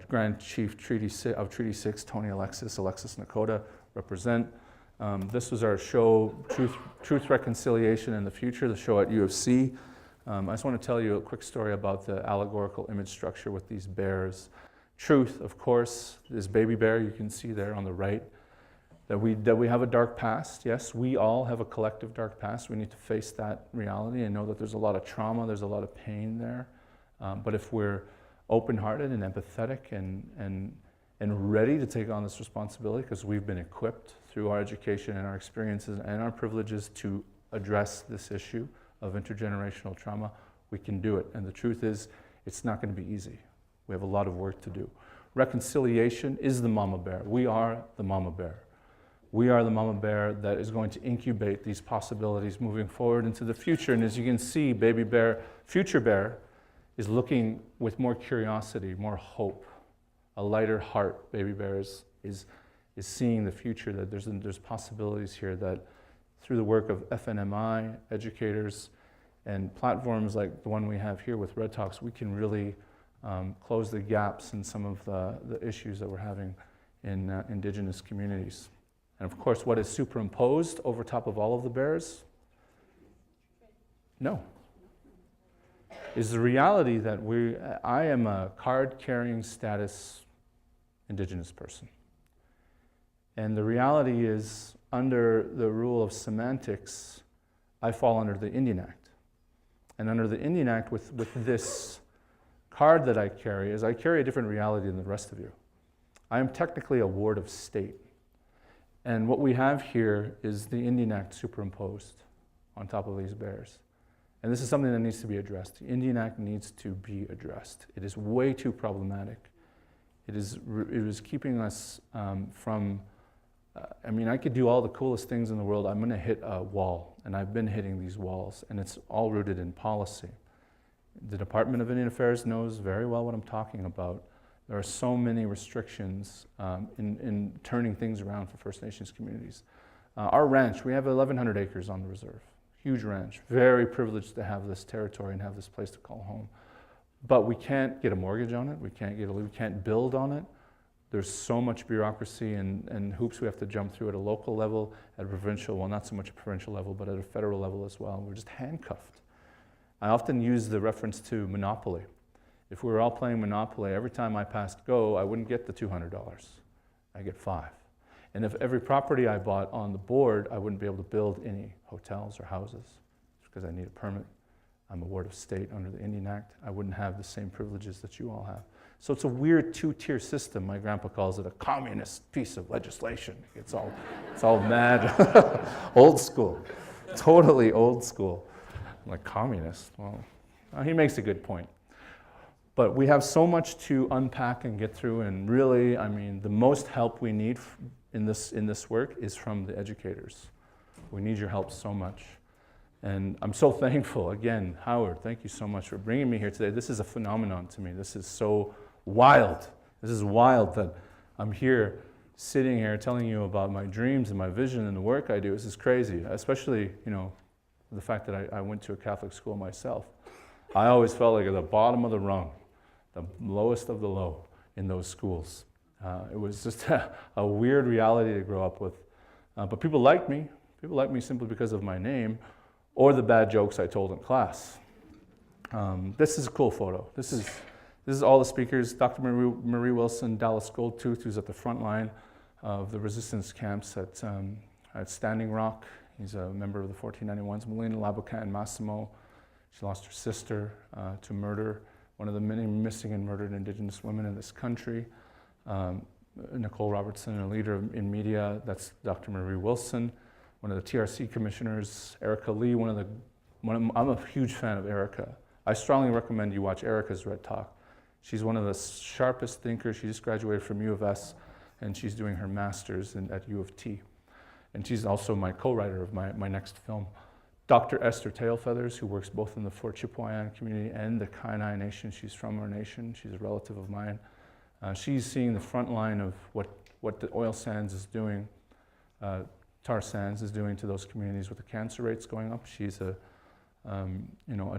Grand Chief of Treaty 6, Tony Alexis Nakota represent. This was our show, Truth, Reconciliation, and the Future, the show at U of C. I just want to tell you a quick story about the allegorical image structure with these bears. Truth, of course, this baby bear you can see there on the right, that we have a dark past. Yes, we all have a collective dark past. We need to face that reality and know that there's a lot of trauma, there's a lot of pain there. But if we're open-hearted and empathetic and and ready to take on this responsibility because we've been equipped through our education and our experiences and our privileges to address this issue of intergenerational trauma, we can do it. And the truth is, it's not going to be easy. We have a lot of work to do. Reconciliation is the mama bear. We are the mama bear. We are the mama bear that is going to incubate these possibilities moving forward into the future. And as you can see, baby bear, future bear, is looking with more curiosity, more hope, a lighter heart. Baby bear is seeing the future, that there's possibilities here, that through the work of FNMI, educators, and platforms like the one we have here with Red Talks, we can really close the gaps in some of the issues that we're having in Indigenous communities. And of course, what is superimposed over top of all of the bears? No. Is the reality that I am a card-carrying status Indigenous person. And the reality is, under the rule of semantics, I fall under the Indian Act. And under the Indian Act, with this card that I carry, I carry a different reality than the rest of you. I am technically a ward of state. And what we have here is the Indian Act superimposed on top of these bears. And this is something that needs to be addressed. The Indian Act needs to be addressed. It is way too problematic. It is keeping us from, I mean, I could do all the coolest things in the world. I'm going to hit a wall, and I've been hitting these walls, and it's all rooted in policy. The Department of Indian Affairs knows very well what I'm talking about. There are so many restrictions in turning things around for First Nations communities. Our ranch, we have 1,100 acres on the reserve. Huge ranch, very privileged to have this territory and have this place to call home. But we can't get a mortgage on it, we can't build on it. There's so much bureaucracy and hoops we have to jump through at a local level, at a provincial, well, not so much a provincial level, but at a federal level as well. We're just handcuffed. I often use the reference to Monopoly. If we were all playing Monopoly, every time I passed go, I wouldn't get the $200. I get $5. And if every property I bought on the board, I wouldn't be able to build any hotels or houses because I need a permit. I'm a ward of state under the Indian Act. I wouldn't have the same privileges that you all have. So it's a weird two-tier system. My grandpa calls it a communist piece of legislation. It's all mad, old school, totally old school. I'm like, communist? Well, he makes a good point. But we have so much to unpack and get through, and really, I mean, the most help we need in this work is from the educators. We need your help so much. And I'm so thankful, again, Howard, thank you so much for bringing me here today. This is a phenomenon to me. This is so wild. This is wild that I'm here, sitting here, telling you about my dreams and my vision and the work I do. This is crazy, especially, you know, the fact that I went to a Catholic school myself. I always felt like at the bottom of the rung, the lowest of the low in those schools. It was just a weird reality to grow up with. But people liked me. People liked me simply because of my name or the bad jokes I told in class. This is a cool photo. This is all the speakers. Dr. Marie Wilson, Dallas Goldtooth, who's at the front line of the resistance camps at Standing Rock. He's a member of the 1491s. Melina Labucan Massimo. She lost her sister to murder, one of the many missing and murdered Indigenous women in this country. Nicole Robertson, a leader in media, that's Dr. Marie Wilson. One of the TRC commissioners, Erica Lee, I'm a huge fan of Erica. I strongly recommend you watch Erica's Red Talk. She's one of the sharpest thinkers. She just graduated from U of S, and she's doing her master's at U of T. And she's also my co-writer of my next film. Dr. Esther Tailfeathers, who works both in the Fort Chipewyan community and the Kainai Nation. She's from our nation. She's a relative of mine. She's seeing the front line of what the oil sands is doing, tar sands is doing to those communities with the cancer rates going up. She's a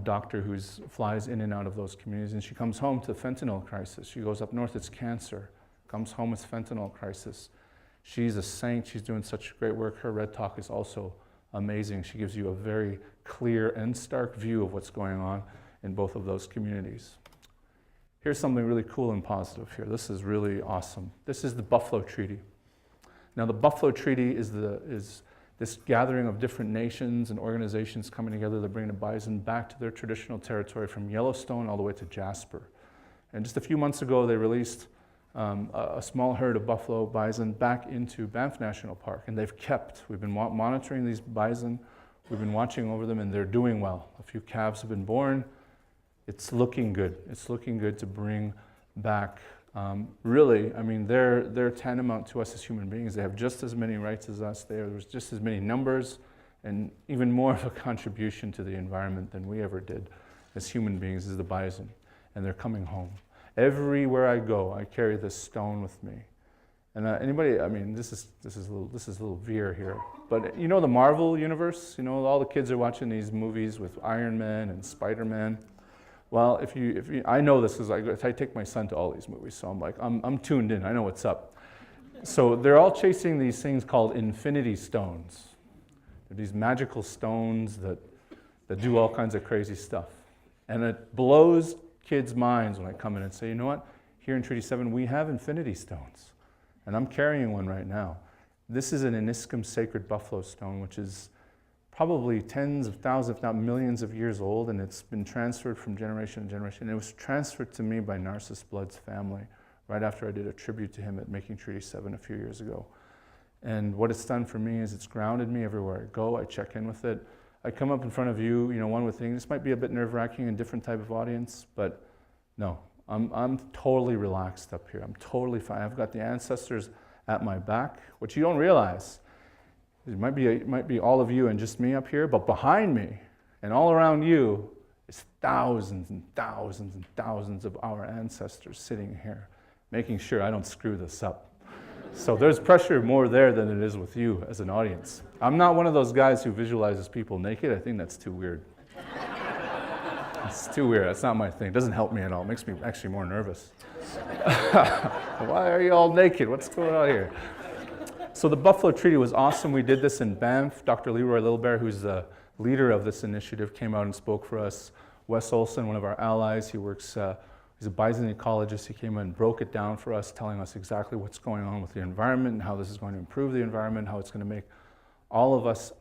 doctor who flies in and out of those communities, and she comes home to the fentanyl crisis. She goes up north, it's cancer. Comes home with fentanyl crisis. She's a saint. She's doing such great work. Her Red Talk is also amazing. She gives you a very clear and stark view of what's going on in both of those communities. Here's something really cool and positive here. This is really awesome. This is the Buffalo Treaty. Now, the Buffalo Treaty is this gathering of different nations and organizations coming together to bring the bison back to their traditional territory from Yellowstone all the way to Jasper. And just a few months ago, they released a small herd of buffalo bison back into Banff National Park, and we've been monitoring these bison, we've been watching over them, and they're doing well. A few calves have been born. It's looking good. It's looking good to bring back, really, I mean, they're tantamount to us as human beings. They have just as many rights as us. There's just as many numbers and even more of a contribution to the environment than we ever did as human beings is the bison, and they're coming home. Everywhere I go, I carry this stone with me. And anybody, I mean, this is a little veer here, but you know the Marvel universe? You know, all the kids are watching these movies with Iron Man and Spider-Man. Well, if you, I know this because I take my son to all these movies, so I'm like, I'm tuned in, I know what's up. So they're all chasing these things called infinity stones. They're these magical stones that do all kinds of crazy stuff. And it blows kids' minds when I come in and say, you know what, here in Treaty 7 we have infinity stones. And I'm carrying one right now. This is an Iniscum sacred buffalo stone, which is probably tens of thousands, if not millions of years old, and it's been transferred from generation to generation. It was transferred to me by Narcissus Blood's family right after I did a tribute to him at Making Treaty 7 a few years ago. And what it's done for me is it's grounded me everywhere I go. I check in with it. I come up in front of you, you know, one would think this might be a bit nerve-wracking and different type of audience, but no, I'm totally relaxed up here. I'm totally fine. I've got the ancestors at my back, which you don't realize. It might be all of you and just me up here, but behind me and all around you is thousands and thousands and thousands of our ancestors sitting here, making sure I don't screw this up. So there's pressure more there than it is with you as an audience. I'm not one of those guys who visualizes people naked. I think that's too weird. It's too weird. That's not my thing. It doesn't help me at all. It makes me actually more nervous. Why are you all naked? What's going on here? So the Buffalo Treaty was awesome. We did this in Banff. Dr. Leroy Littlebear, who's the leader of this initiative, came out and spoke for us. Wes Olson, one of our allies, he works, he's a bison ecologist. He came in and broke it down for us, telling us exactly what's going on with the environment and how this is going to improve the environment, how it's going to make all of us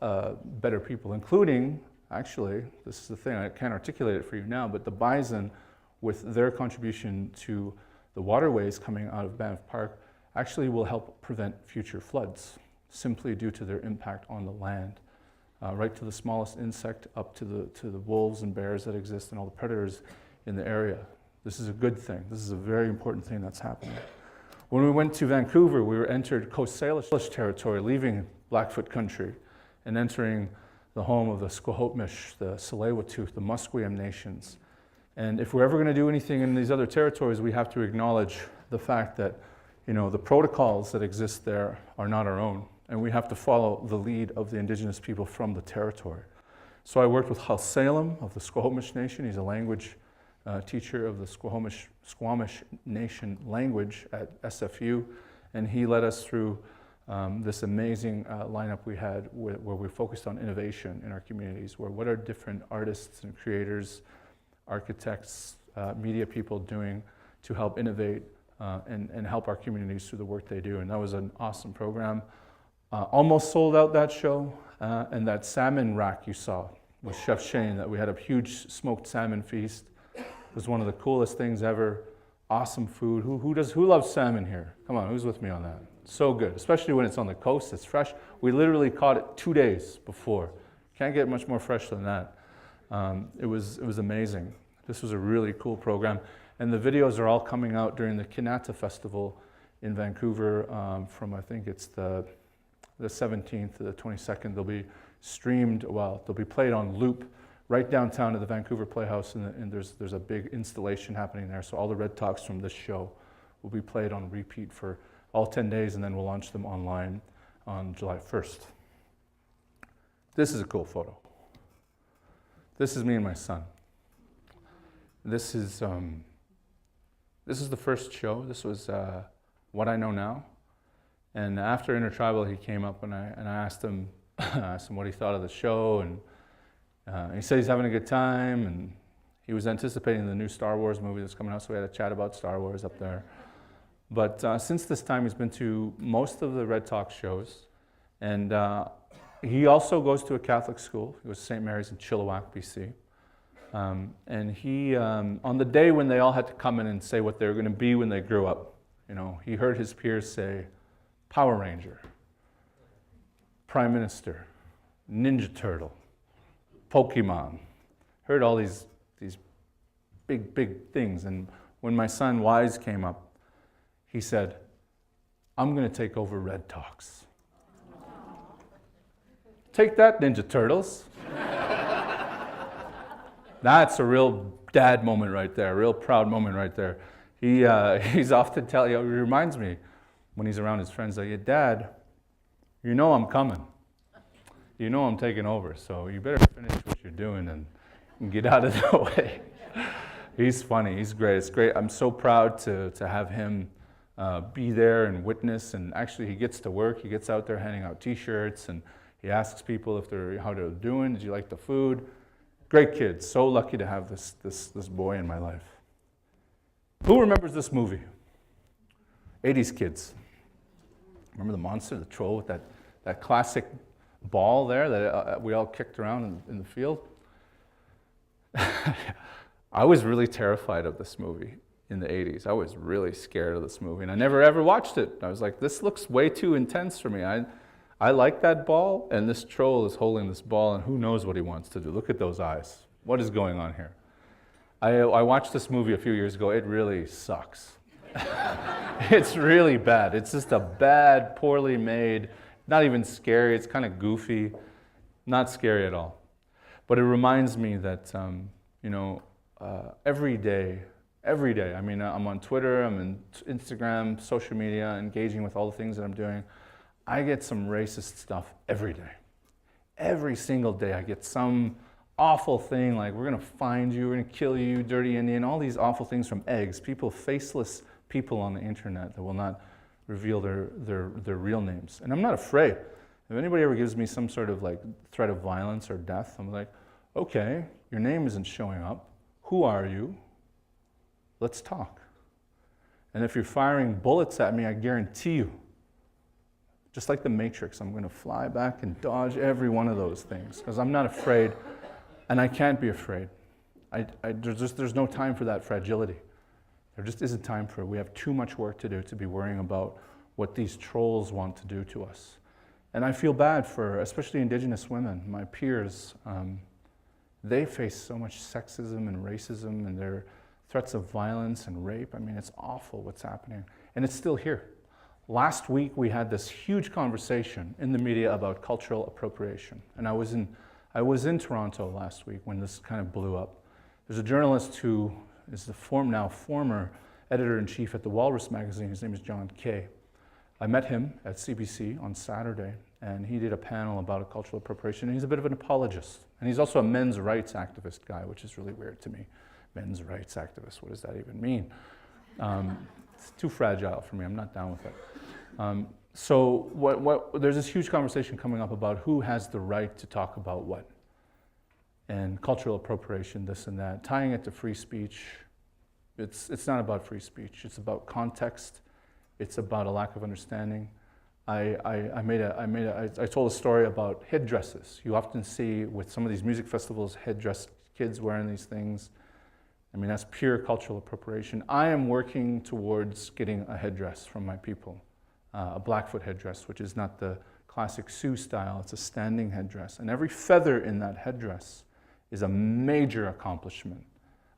better people, including, actually, this is the thing, I can't articulate it for you now, but the bison, with their contribution to the waterways coming out of Banff Park, actually will help prevent future floods, simply due to their impact on the land. Right to the smallest insect, up to the wolves and bears that exist and all the predators in the area. This is a good thing. This is a very important thing that's happening. When we went to Vancouver, we entered Coast Salish territory, leaving Blackfoot country and entering the home of the Squamish, the Tsleil-Waututh, the Musqueam nations. And if we're ever going to do anything in these other territories, we have to acknowledge the fact that, you know, the protocols that exist there are not our own, and we have to follow the lead of the indigenous people from the territory. So I worked with Hal Salem of the Squamish Nation. He's a language teacher of the Squamish Nation language at SFU, and he led us through this amazing lineup we had where we focused on innovation in our communities, where what are different artists and creators, architects, media people doing to help innovate and help our communities through the work they do. And that was an awesome program. Almost sold out that show, and that salmon rack you saw with Chef Shane, that we had a huge smoked salmon feast. It was one of the coolest things ever. Awesome food. Who loves salmon here? Come on, who's with me on that? So good, especially when it's on the coast, it's fresh. We literally caught it 2 days before. Can't get much more fresh than that. It was amazing. This was a really cool program. And the videos are all coming out during the Kanata Festival in Vancouver from, I think it's the 17th to the 22nd. They'll be streamed, well, they'll be played on loop right downtown at the Vancouver Playhouse, and there's a big installation happening there. So all the Red Talks from this show will be played on repeat for all 10 days, and then we'll launch them online on July 1st. This is a cool photo. This is me and my son. This is the first show. This was What I Know Now. And after Intertribal, he came up and I asked him what he thought of the show, and he said he's having a good time, and he was anticipating the new Star Wars movie that's coming out, so we had a chat about Star Wars up there. But since this time, he's been to most of the Red Talk shows, and he also goes to a Catholic school. He goes to St. Mary's in Chilliwack, BC. And he, on the day when they all had to come in and say what they were going to be when they grew up, You know, he heard his peers say, Power Ranger, Prime Minister, Ninja Turtle, Pokemon. Heard all these big things. And when my son Wise came up, he said, I'm going to take over Red Talks. Take that, Ninja Turtles. That's a real dad moment right there, a real proud moment right there. He's often telling, it reminds me when he's around his friends, like, Dad, you know I'm coming. You know I'm taking over, so you better finish what you're doing and get out of the way. He's funny, he's great, it's great. I'm so proud to have him be there and witness, and actually he gets to work, he gets out there handing out t-shirts, and he asks people how they're doing, did you like the food? Great kid, so lucky to have this boy in my life. Who remembers this movie? 80s kids. Remember the monster, the troll with that classic ball there that we all kicked around in the field? I was really terrified of this movie in the 80s. I was really scared of this movie, and I never ever watched it. I was like, this looks way too intense for me. I like that ball, and this troll is holding this ball, and who knows what he wants to do. Look at those eyes. What is going on here? I watched this movie a few years ago. It really sucks. It's really bad. It's just a bad, poorly made, not even scary. It's kind of goofy, not scary at all. But it reminds me that, every day, I mean, I'm on Twitter, I'm in Instagram, social media, engaging with all the things that I'm doing. I get some racist stuff every day. Every single day I get some awful thing like, we're going to find you, we're going to kill you, dirty Indian, all these awful things from eggs, faceless people on the internet that will not reveal their real names. And I'm not afraid. If anybody ever gives me some sort of like threat of violence or death, I'm like, okay, your name isn't showing up. Who are you? Let's talk. And if you're firing bullets at me, I guarantee you, just like the Matrix, I'm going to fly back and dodge every one of those things because I'm not afraid, and I can't be afraid. There's no time for that fragility. There just isn't time for it. We have too much work to do to be worrying about what these trolls want to do to us. And I feel bad for, especially Indigenous women, my peers. They face so much sexism and racism and their threats of violence and rape. I mean, it's awful what's happening. And it's still here. Last week, we had this huge conversation in the media about cultural appropriation. And I was in Toronto last week when this kind of blew up. There's a journalist who is the former editor-in-chief at the Walrus magazine. His name is John Kay. I met him at CBC on Saturday, and he did a panel about cultural appropriation. And he's a bit of an apologist. And he's also a men's rights activist guy, which is really weird to me. Men's rights activist, what does that even mean? It's too fragile for me. I'm not down with it. So there's this huge conversation coming up about who has the right to talk about what. And cultural appropriation, this and that. Tying it to free speech, it's not about free speech. It's about context. It's about a lack of understanding. I told a story about headdresses. You often see with some of these music festivals, headdress kids wearing these things. I mean, that's pure cultural appropriation. I am working towards getting a headdress from my people, a Blackfoot headdress, which is not the classic Sioux style. It's a standing headdress. And every feather in that headdress is a major accomplishment,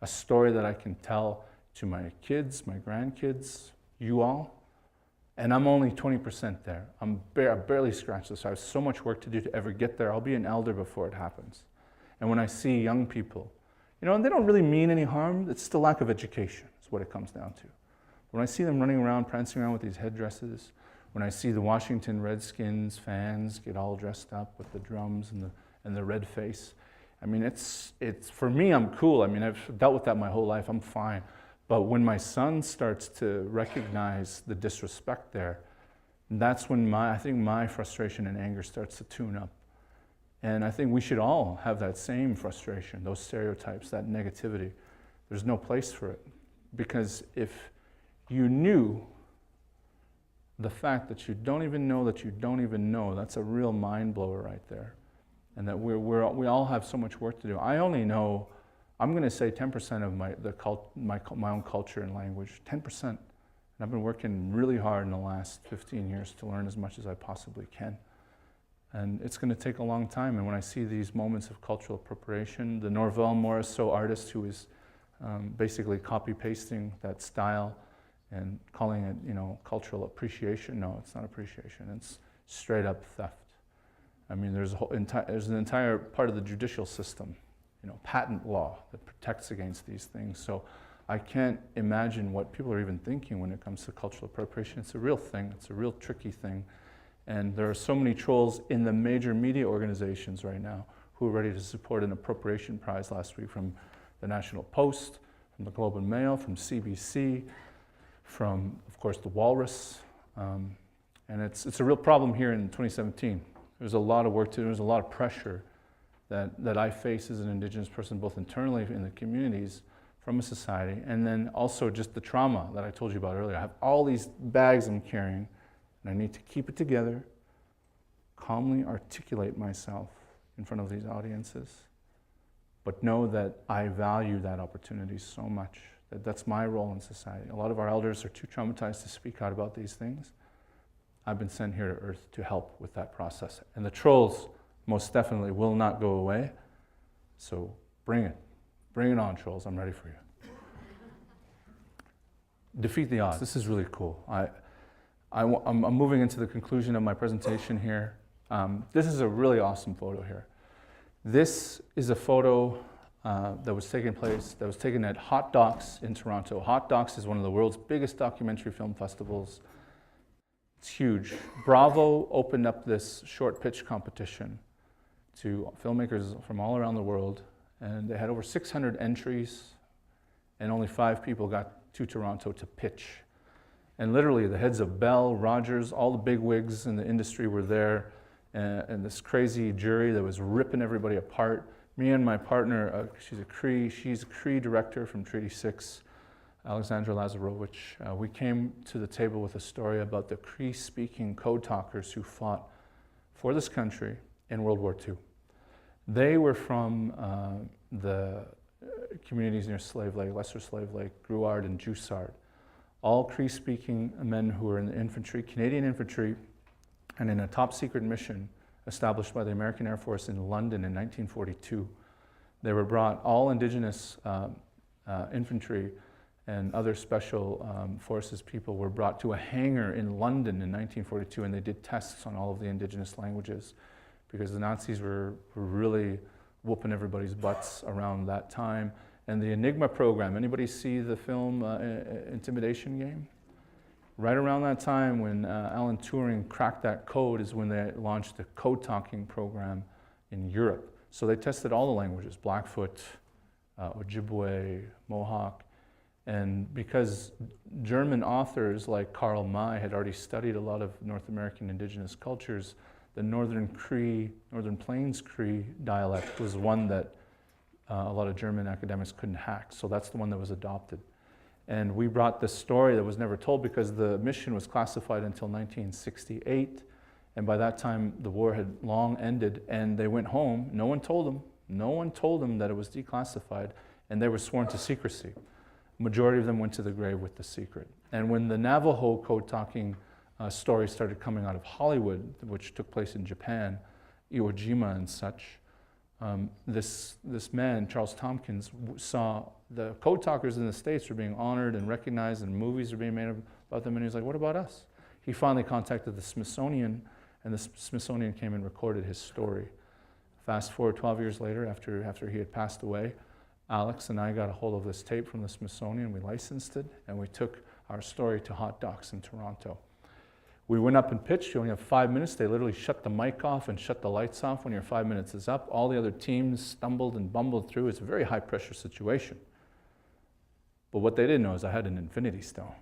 a story that I can tell to my kids, my grandkids, you all. And I'm only 20% there. I barely scratched the surface. I have so much work to do to ever get there. I'll be an elder before it happens. And when I see young people, and they don't really mean any harm. It's the lack of education is what it comes down to. When I see them running around, prancing around with these headdresses, when I see the Washington Redskins fans get all dressed up with the drums and the red face, I mean, it's for me, I'm cool. I mean, I've dealt with that my whole life. I'm fine. But when my son starts to recognize the disrespect there, that's when I think my frustration and anger starts to tune up. And I think we should all have that same frustration, those stereotypes, that negativity. There's no place for it. Because if you knew the fact that you don't even know that you don't even know, that's a real mind blower right there. And that we all have so much work to do. I only know, I'm going to say 10% of my own culture and language, 10%. And I've been working really hard in the last 15 years to learn as much as I possibly can. And it's going to take a long time. And when I see these moments of cultural appropriation, the Norval Morrisseau artist who is basically copy-pasting that style and calling it, cultural appreciation. No, it's not appreciation. It's straight up theft. I mean, there's an entire part of the judicial system, patent law that protects against these things. So I can't imagine what people are even thinking when it comes to cultural appropriation. It's a real thing. It's a real tricky thing. And there are so many trolls in the major media organizations right now who are ready to support an appropriation prize last week from the National Post, from the Globe and Mail, from CBC, from, of course, the Walrus. And it's a real problem here in 2017. There's a lot of work to do. There's a lot of pressure that I face as an Indigenous person, both internally in the communities, from a society, and then also just the trauma that I told you about earlier. I have all these bags I'm carrying, and I need to keep it together, calmly articulate myself in front of these audiences, but know that I value that opportunity so much, that's my role in society. A lot of our elders are too traumatized to speak out about these things. I've been sent here to Earth to help with that process. And the trolls most definitely will not go away, so bring it. Bring it on, trolls. I'm ready for you. Defeat the odds. This is really cool. I'm moving into the conclusion of my presentation here. This is a really awesome photo here. This is a photo that was taken at Hot Docs in Toronto. Hot Docs is one of the world's biggest documentary film festivals. It's huge. Bravo opened up this short pitch competition to filmmakers from all around the world, and they had over 600 entries, and only 5 people got to Toronto to pitch. And literally, the heads of Bell, Rogers, all the big wigs in the industry were there, and this crazy jury that was ripping everybody apart. Me and my partner, she's a Cree director from Treaty 6, Alexandra Lazarowicz, we came to the table with a story about the Cree-speaking code talkers who fought for this country in World War II. They were from the communities near Slave Lake, Lesser Slave Lake, Gruard and Joussard. All Cree-speaking men who were in the infantry, Canadian infantry, and in a top-secret mission established by the American Air Force in London in 1942. They were brought, all Indigenous infantry and other special forces people were brought to a hangar in London in 1942, and they did tests on all of the Indigenous languages because the Nazis were really whooping everybody's butts around that time. And the Enigma program, anybody see the film Intimidation Game? Right around that time when Alan Turing cracked that code is when they launched the code talking program in Europe. So they tested all the languages, Blackfoot, Ojibwe, Mohawk. And because German authors like Karl May had already studied a lot of North American indigenous cultures, the Northern Plains Cree dialect was one that a lot of German academics couldn't hack. So that's the one that was adopted. And we brought this story that was never told because the mission was classified until 1968. And by that time, the war had long ended and they went home. No one told them. No one told them that it was declassified, and they were sworn to secrecy. Majority of them went to the grave with the secret. And when the Navajo code talking story started coming out of Hollywood, which took place in Japan, Iwo Jima and such, this man, Charles Tompkins, saw the code talkers in the States were being honored and recognized and movies were being made about them, and he was like, what about us? He finally contacted the Smithsonian, and the Smithsonian came and recorded his story. Fast forward 12 years later, after he had passed away, Alex and I got a hold of this tape from the Smithsonian, we licensed it, and we took our story to Hot Docs in Toronto. We went up and pitched. You only have 5 minutes. They literally shut the mic off and shut the lights off when your 5 minutes is up. All the other teams stumbled and bumbled through. It's a very high pressure situation. But what they didn't know is I had an infinity stone.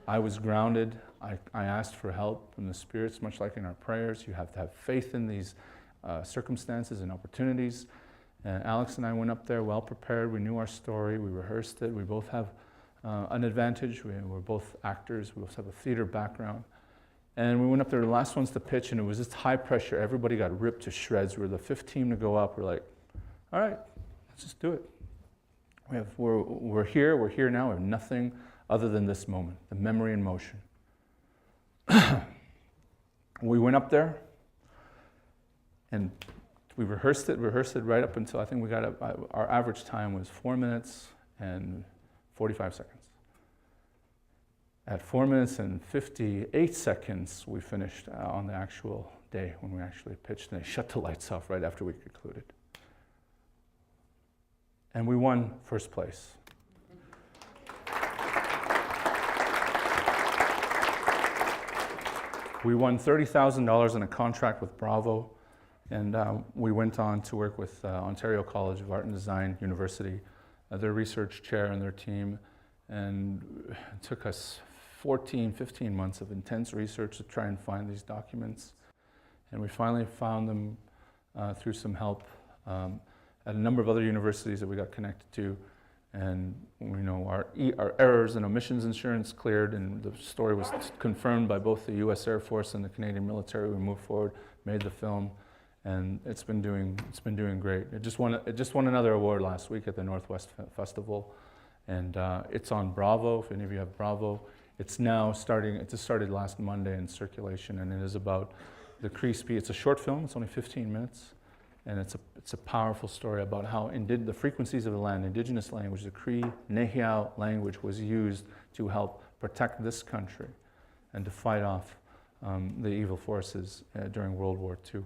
I was grounded. I asked for help from the spirits, much like in our prayers. You have to have faith in these circumstances and opportunities. And Alex and I went up there well prepared. We knew our story. We rehearsed it. We both have an advantage. We're both actors. We both have a theater background. And we went up there, the last ones to pitch, and it was just high pressure. Everybody got ripped to shreds. We were the 5th team to go up. We're like, all right, let's just do it. We're here now. We have nothing. other than this moment, the memory in motion. We went up there, and we rehearsed it right up until, I think we got our average time was 4 minutes and 45 seconds. At 4 minutes and 58 seconds, we finished on the actual day when we actually pitched, and they shut the lights off right after we concluded. And we won first place. We won $30,000 in a contract with Bravo, and we went on to work with Ontario College of Art and Design University, their research chair and their team, and it took us 14, 15 months of intense research to try and find these documents. And we finally found them through some help at a number of other universities that we got connected to. And our errors and omissions insurance cleared, and the story was confirmed by both the U.S. Air Force and the Canadian military. We moved forward, made the film, and it's been doing great. It just won another award last week at the Northwest Festival, and it's on Bravo. If any of you have Bravo, it's now starting. It just started last Monday in circulation, and it is about the Cree speak. It's a short film. It's only 15 minutes. And it's a powerful story about how the frequencies of the land, indigenous language, the Cree Nehiyaw language was used to help protect this country and to fight off the evil forces during World War II.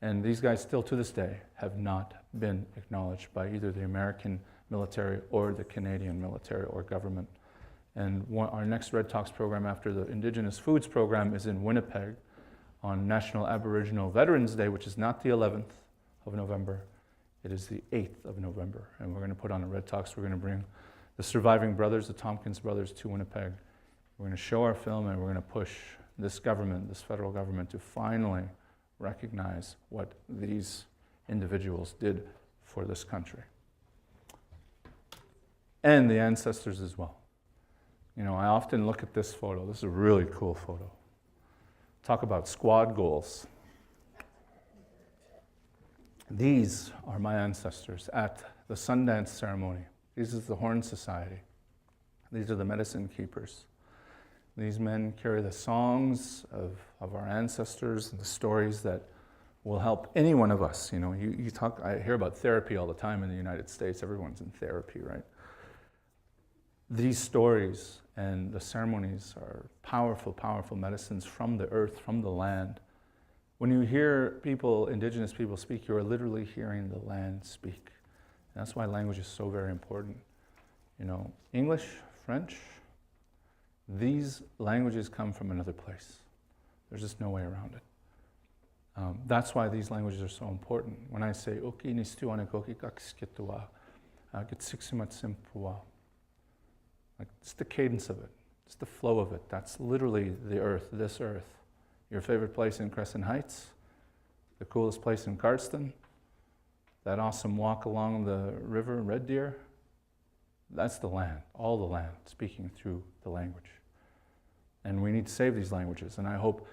And these guys still to this day have not been acknowledged by either the American military or the Canadian military or government. And our next Red Talks program after the Indigenous Foods program is in Winnipeg on National Aboriginal Veterans Day, which is not the 11th of November. It is the 8th of November, and we're going to put on a Red Talks. We're going to bring the surviving brothers, the Tompkins brothers, to Winnipeg. We're going to show our film, and we're going to push this government, this federal government, to finally recognize what these individuals did for this country. And the ancestors as well. I often look at this photo. This is a really cool photo. Talk about squad goals. These are my ancestors at the Sundance ceremony. This is the Horn Society. These are the medicine keepers. These men carry the songs of our ancestors and the stories that will help any one of us. I hear about therapy all the time in the United States. Everyone's in therapy, right? These stories and the ceremonies are powerful, powerful medicines from the earth, from the land. When you hear indigenous people speak, you are literally hearing the land speak. And that's why language is so very important. English, French, these languages come from another place. There's just no way around it. That's why these languages are so important. When I say, "Oki nistuane koki kakskitua, gitsiksumatsimpua," it's the cadence of it, it's the flow of it. That's literally the earth, this earth. Your favorite place in Crescent Heights, the coolest place in Cardston, that awesome walk along the river, Red Deer, that's the land, all the land, speaking through the language. And we need to save these languages, and I hope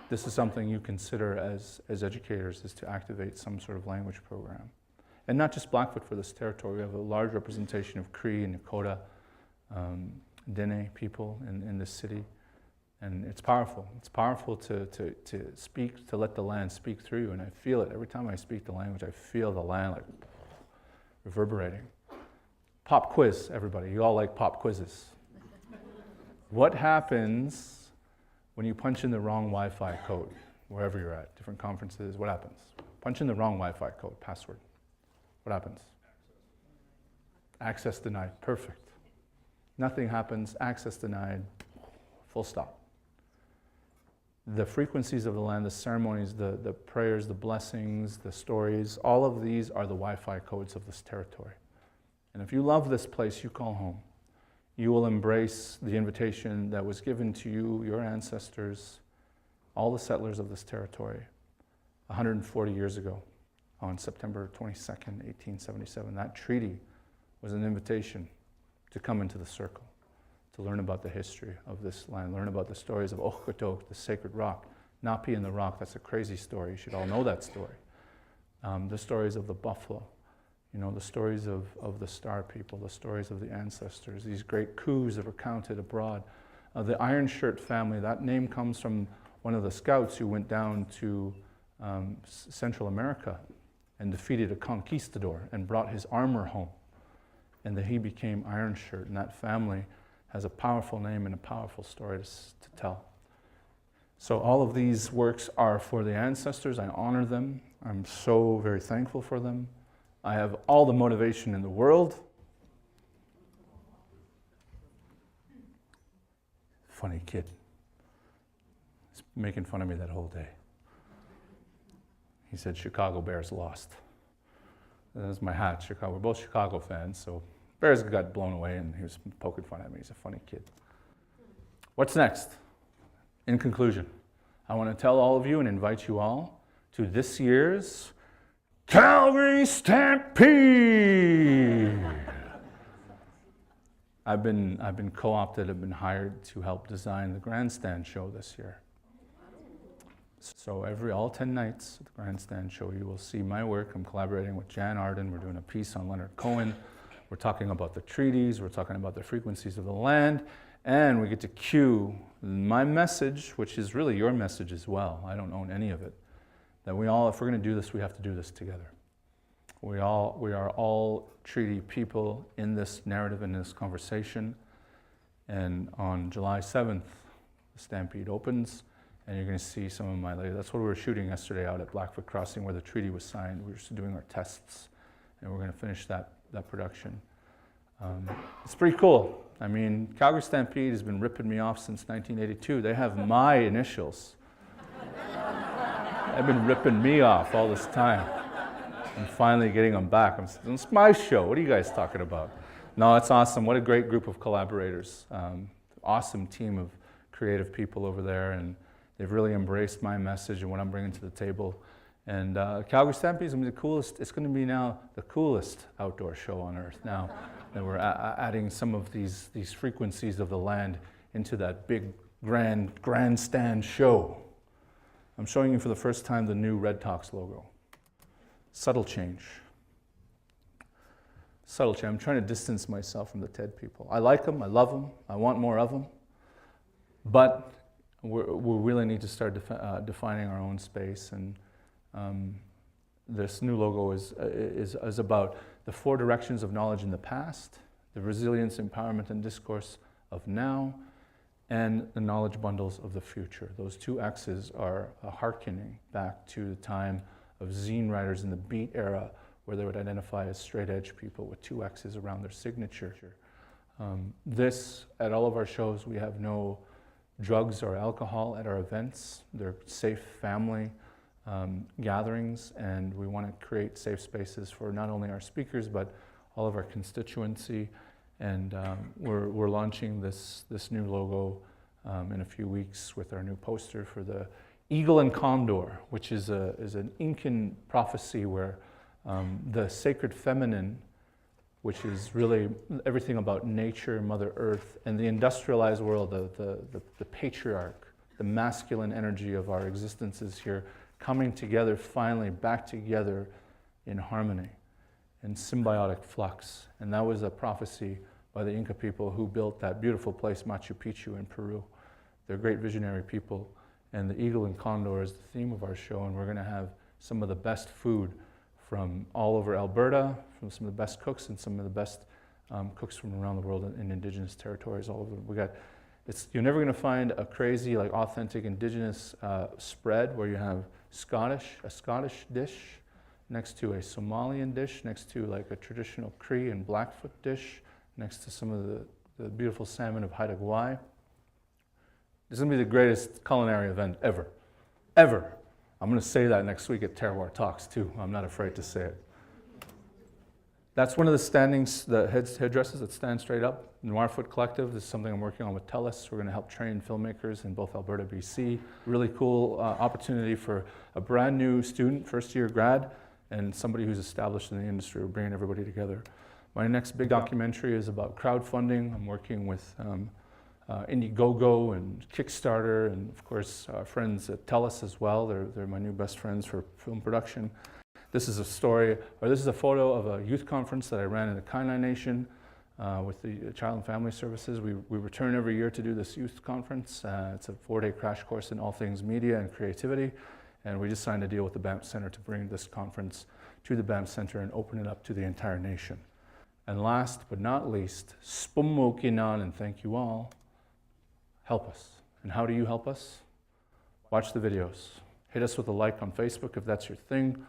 this is something you consider as educators, is to activate some sort of language program. And not just Blackfoot for this territory. We have a large representation of Cree and Nakota, Dene people in this city. And it's powerful. It's powerful to speak, to let the land speak through you. And I feel it. Every time I speak the language, I feel the land like reverberating. Pop quiz, everybody. You all like pop quizzes. What happens when you punch in the wrong Wi-Fi code, wherever you're at, different conferences? What happens? Punch in the wrong Wi-Fi code, password. What happens? Access denied. Perfect. Nothing happens. Access denied. Full stop. The frequencies of the land, the ceremonies, the prayers, the blessings, the stories, all of these are the Wi-Fi codes of this territory. And if you love this place, you call home. You will embrace the invitation that was given to you, your ancestors, all the settlers of this territory 140 years ago on September 22nd, 1877. That treaty was an invitation to come into the circle, to learn about the history of this land, learn about the stories of Okotok, the sacred rock. Napi and the rock, that's a crazy story. You should all know that story. The stories of the buffalo, You know, the stories of the star people, the stories of the ancestors, these great coups that were counted abroad. The Iron Shirt family, that name comes from one of the scouts who went down to Central America and defeated a conquistador and brought his armor home. And that he became Iron Shirt, and that family has a powerful name and a powerful story to tell. So all of these works are for the ancestors. I honor them. I'm so very thankful for them. I have all the motivation in the world. Funny kid. He's making fun of me that whole day. He said, Chicago Bears lost. That's my hat, Chicago. We're both Chicago fans, so Bears got blown away and he was poking fun at me. He's a funny kid. What's next? In conclusion, I want to tell all of you and invite you all to this year's Calgary Stampede. I've been co-opted, I've been hired to help design the grandstand show this year. So all 10 nights at the grandstand show, you will see my work. I'm collaborating with Jan Arden. We're doing a piece on Leonard Cohen. We're talking about the treaties. We're talking about the frequencies of the land. And we get to cue my message, which is really your message as well. I don't own any of it. That we all, if we're going to do this, we have to do this together. We are all treaty people in this narrative, in this conversation. And on July 7th, the Stampede opens, and you're going to see some of my ladies. That's what we were shooting yesterday out at Blackfoot Crossing, where the treaty was signed. We were just doing our tests, and we're going to finish that production. It's pretty cool. I mean, Calgary Stampede has been ripping me off since 1982. They have my initials. They've been ripping me off all this time. I'm finally getting them back. It's my show. What are you guys talking about? No, it's awesome. What a great group of collaborators. Awesome team of creative people over there, and they've really embraced my message and what I'm bringing to the table. And Calgary Stampede is going to be the coolest. It's going to be now the coolest outdoor show on earth now that we're adding some of these frequencies of the land into that big grandstand show. I'm showing you for the first time the new Red Talks logo. Subtle change. Subtle change. I'm trying to distance myself from the TED people. I like them. I love them. I want more of them. But we really need to start defining our own space. And this new logo is about the 4 directions of knowledge in the past, the resilience, empowerment, and discourse of now, and the knowledge bundles of the future. Those 2 X's are a hearkening back to the time of zine writers in the Beat era, where they would identify as straight edge people with 2 X's around their signature. At all of our shows, we have no drugs or alcohol at our events. They're safe family gatherings, and we want to create safe spaces for not only our speakers, but all of our constituency. And we're launching this new logo in a few weeks with our new poster for the ILN Condor, which is an Incan prophecy where the sacred feminine, which is really everything about nature, Mother Earth, and the industrialized world, the patriarch, the masculine energy of our existences here, coming together, finally back together in harmony, in symbiotic flux. And that was a prophecy by the Inca people who built that beautiful place, Machu Picchu in Peru. They're great visionary people. And the Eagle and Condor is the theme of our show, and we're going to have some of the best food from all over Alberta, from some of the best cooks and some of the best cooks from around the world in indigenous territories all over. You're never going to find a crazy, like authentic indigenous spread where you have a Scottish dish next to a Somalian dish, next to like a traditional Cree and Blackfoot dish, next to some of the beautiful salmon of Haida Gwaii. It's going to be the greatest culinary event ever. Ever. I'm going to say that next week at Terroir Talks too. I'm not afraid to say it. That's one of the headdresses that stand straight up. Noirfoot Collective, this is something I'm working on with TELUS. We're going to help train filmmakers in both Alberta, BC. Really cool opportunity for a brand new student, first year grad, and somebody who's established in the industry. We're bringing everybody together. My next big documentary is about crowdfunding. I'm working with Indiegogo and Kickstarter, and of course our friends at TELUS as well. They're my new best friends for film production. This is a story, or this is a photo of a youth conference that I ran in the Kainai Nation with the Child and Family Services. We return every year to do this youth conference. It's a 4-day crash course in all things media and creativity. And we just signed a deal with the Banff Center to bring this conference to the Banff Center and open it up to the entire nation. And last but not least, Spumukinan, and thank you all, help us. And how do you help us? Watch the videos. Hit us with a like on Facebook if that's your thing.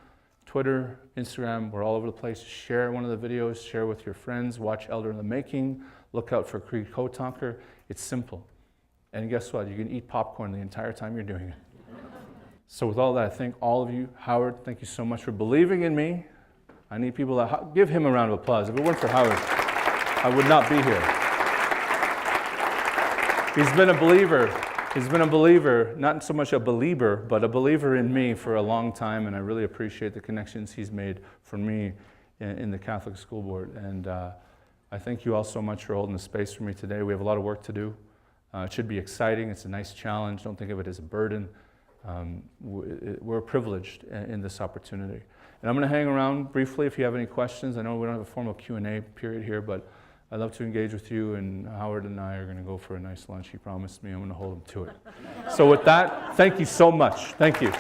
Twitter, Instagram, we're all over the place. Share one of the videos, share with your friends, watch Elder in the Making, look out for Cree Code Talker. It's simple. And guess what? You can eat popcorn the entire time you're doing it. So with all that, I thank all of you. Howard, thank you so much for believing in me. I need people that, give him a round of applause. If it weren't for Howard, I would not be here. He's been a believer. He's been a believer, not so much a believer, but a believer in me for a long time, and I really appreciate the connections he's made for me in the Catholic School Board. And I thank you all so much for holding the space for me today. We have a lot of work to do. It should be exciting. It's a nice challenge. Don't think of it as a burden. We're privileged in this opportunity. And I'm going to hang around briefly if you have any questions. I know we don't have a formal Q&A period here, but I'd love to engage with you, and Howard and I are going to go for a nice lunch. He promised me I'm going to hold him to it. So with that, thank you so much. Thank you.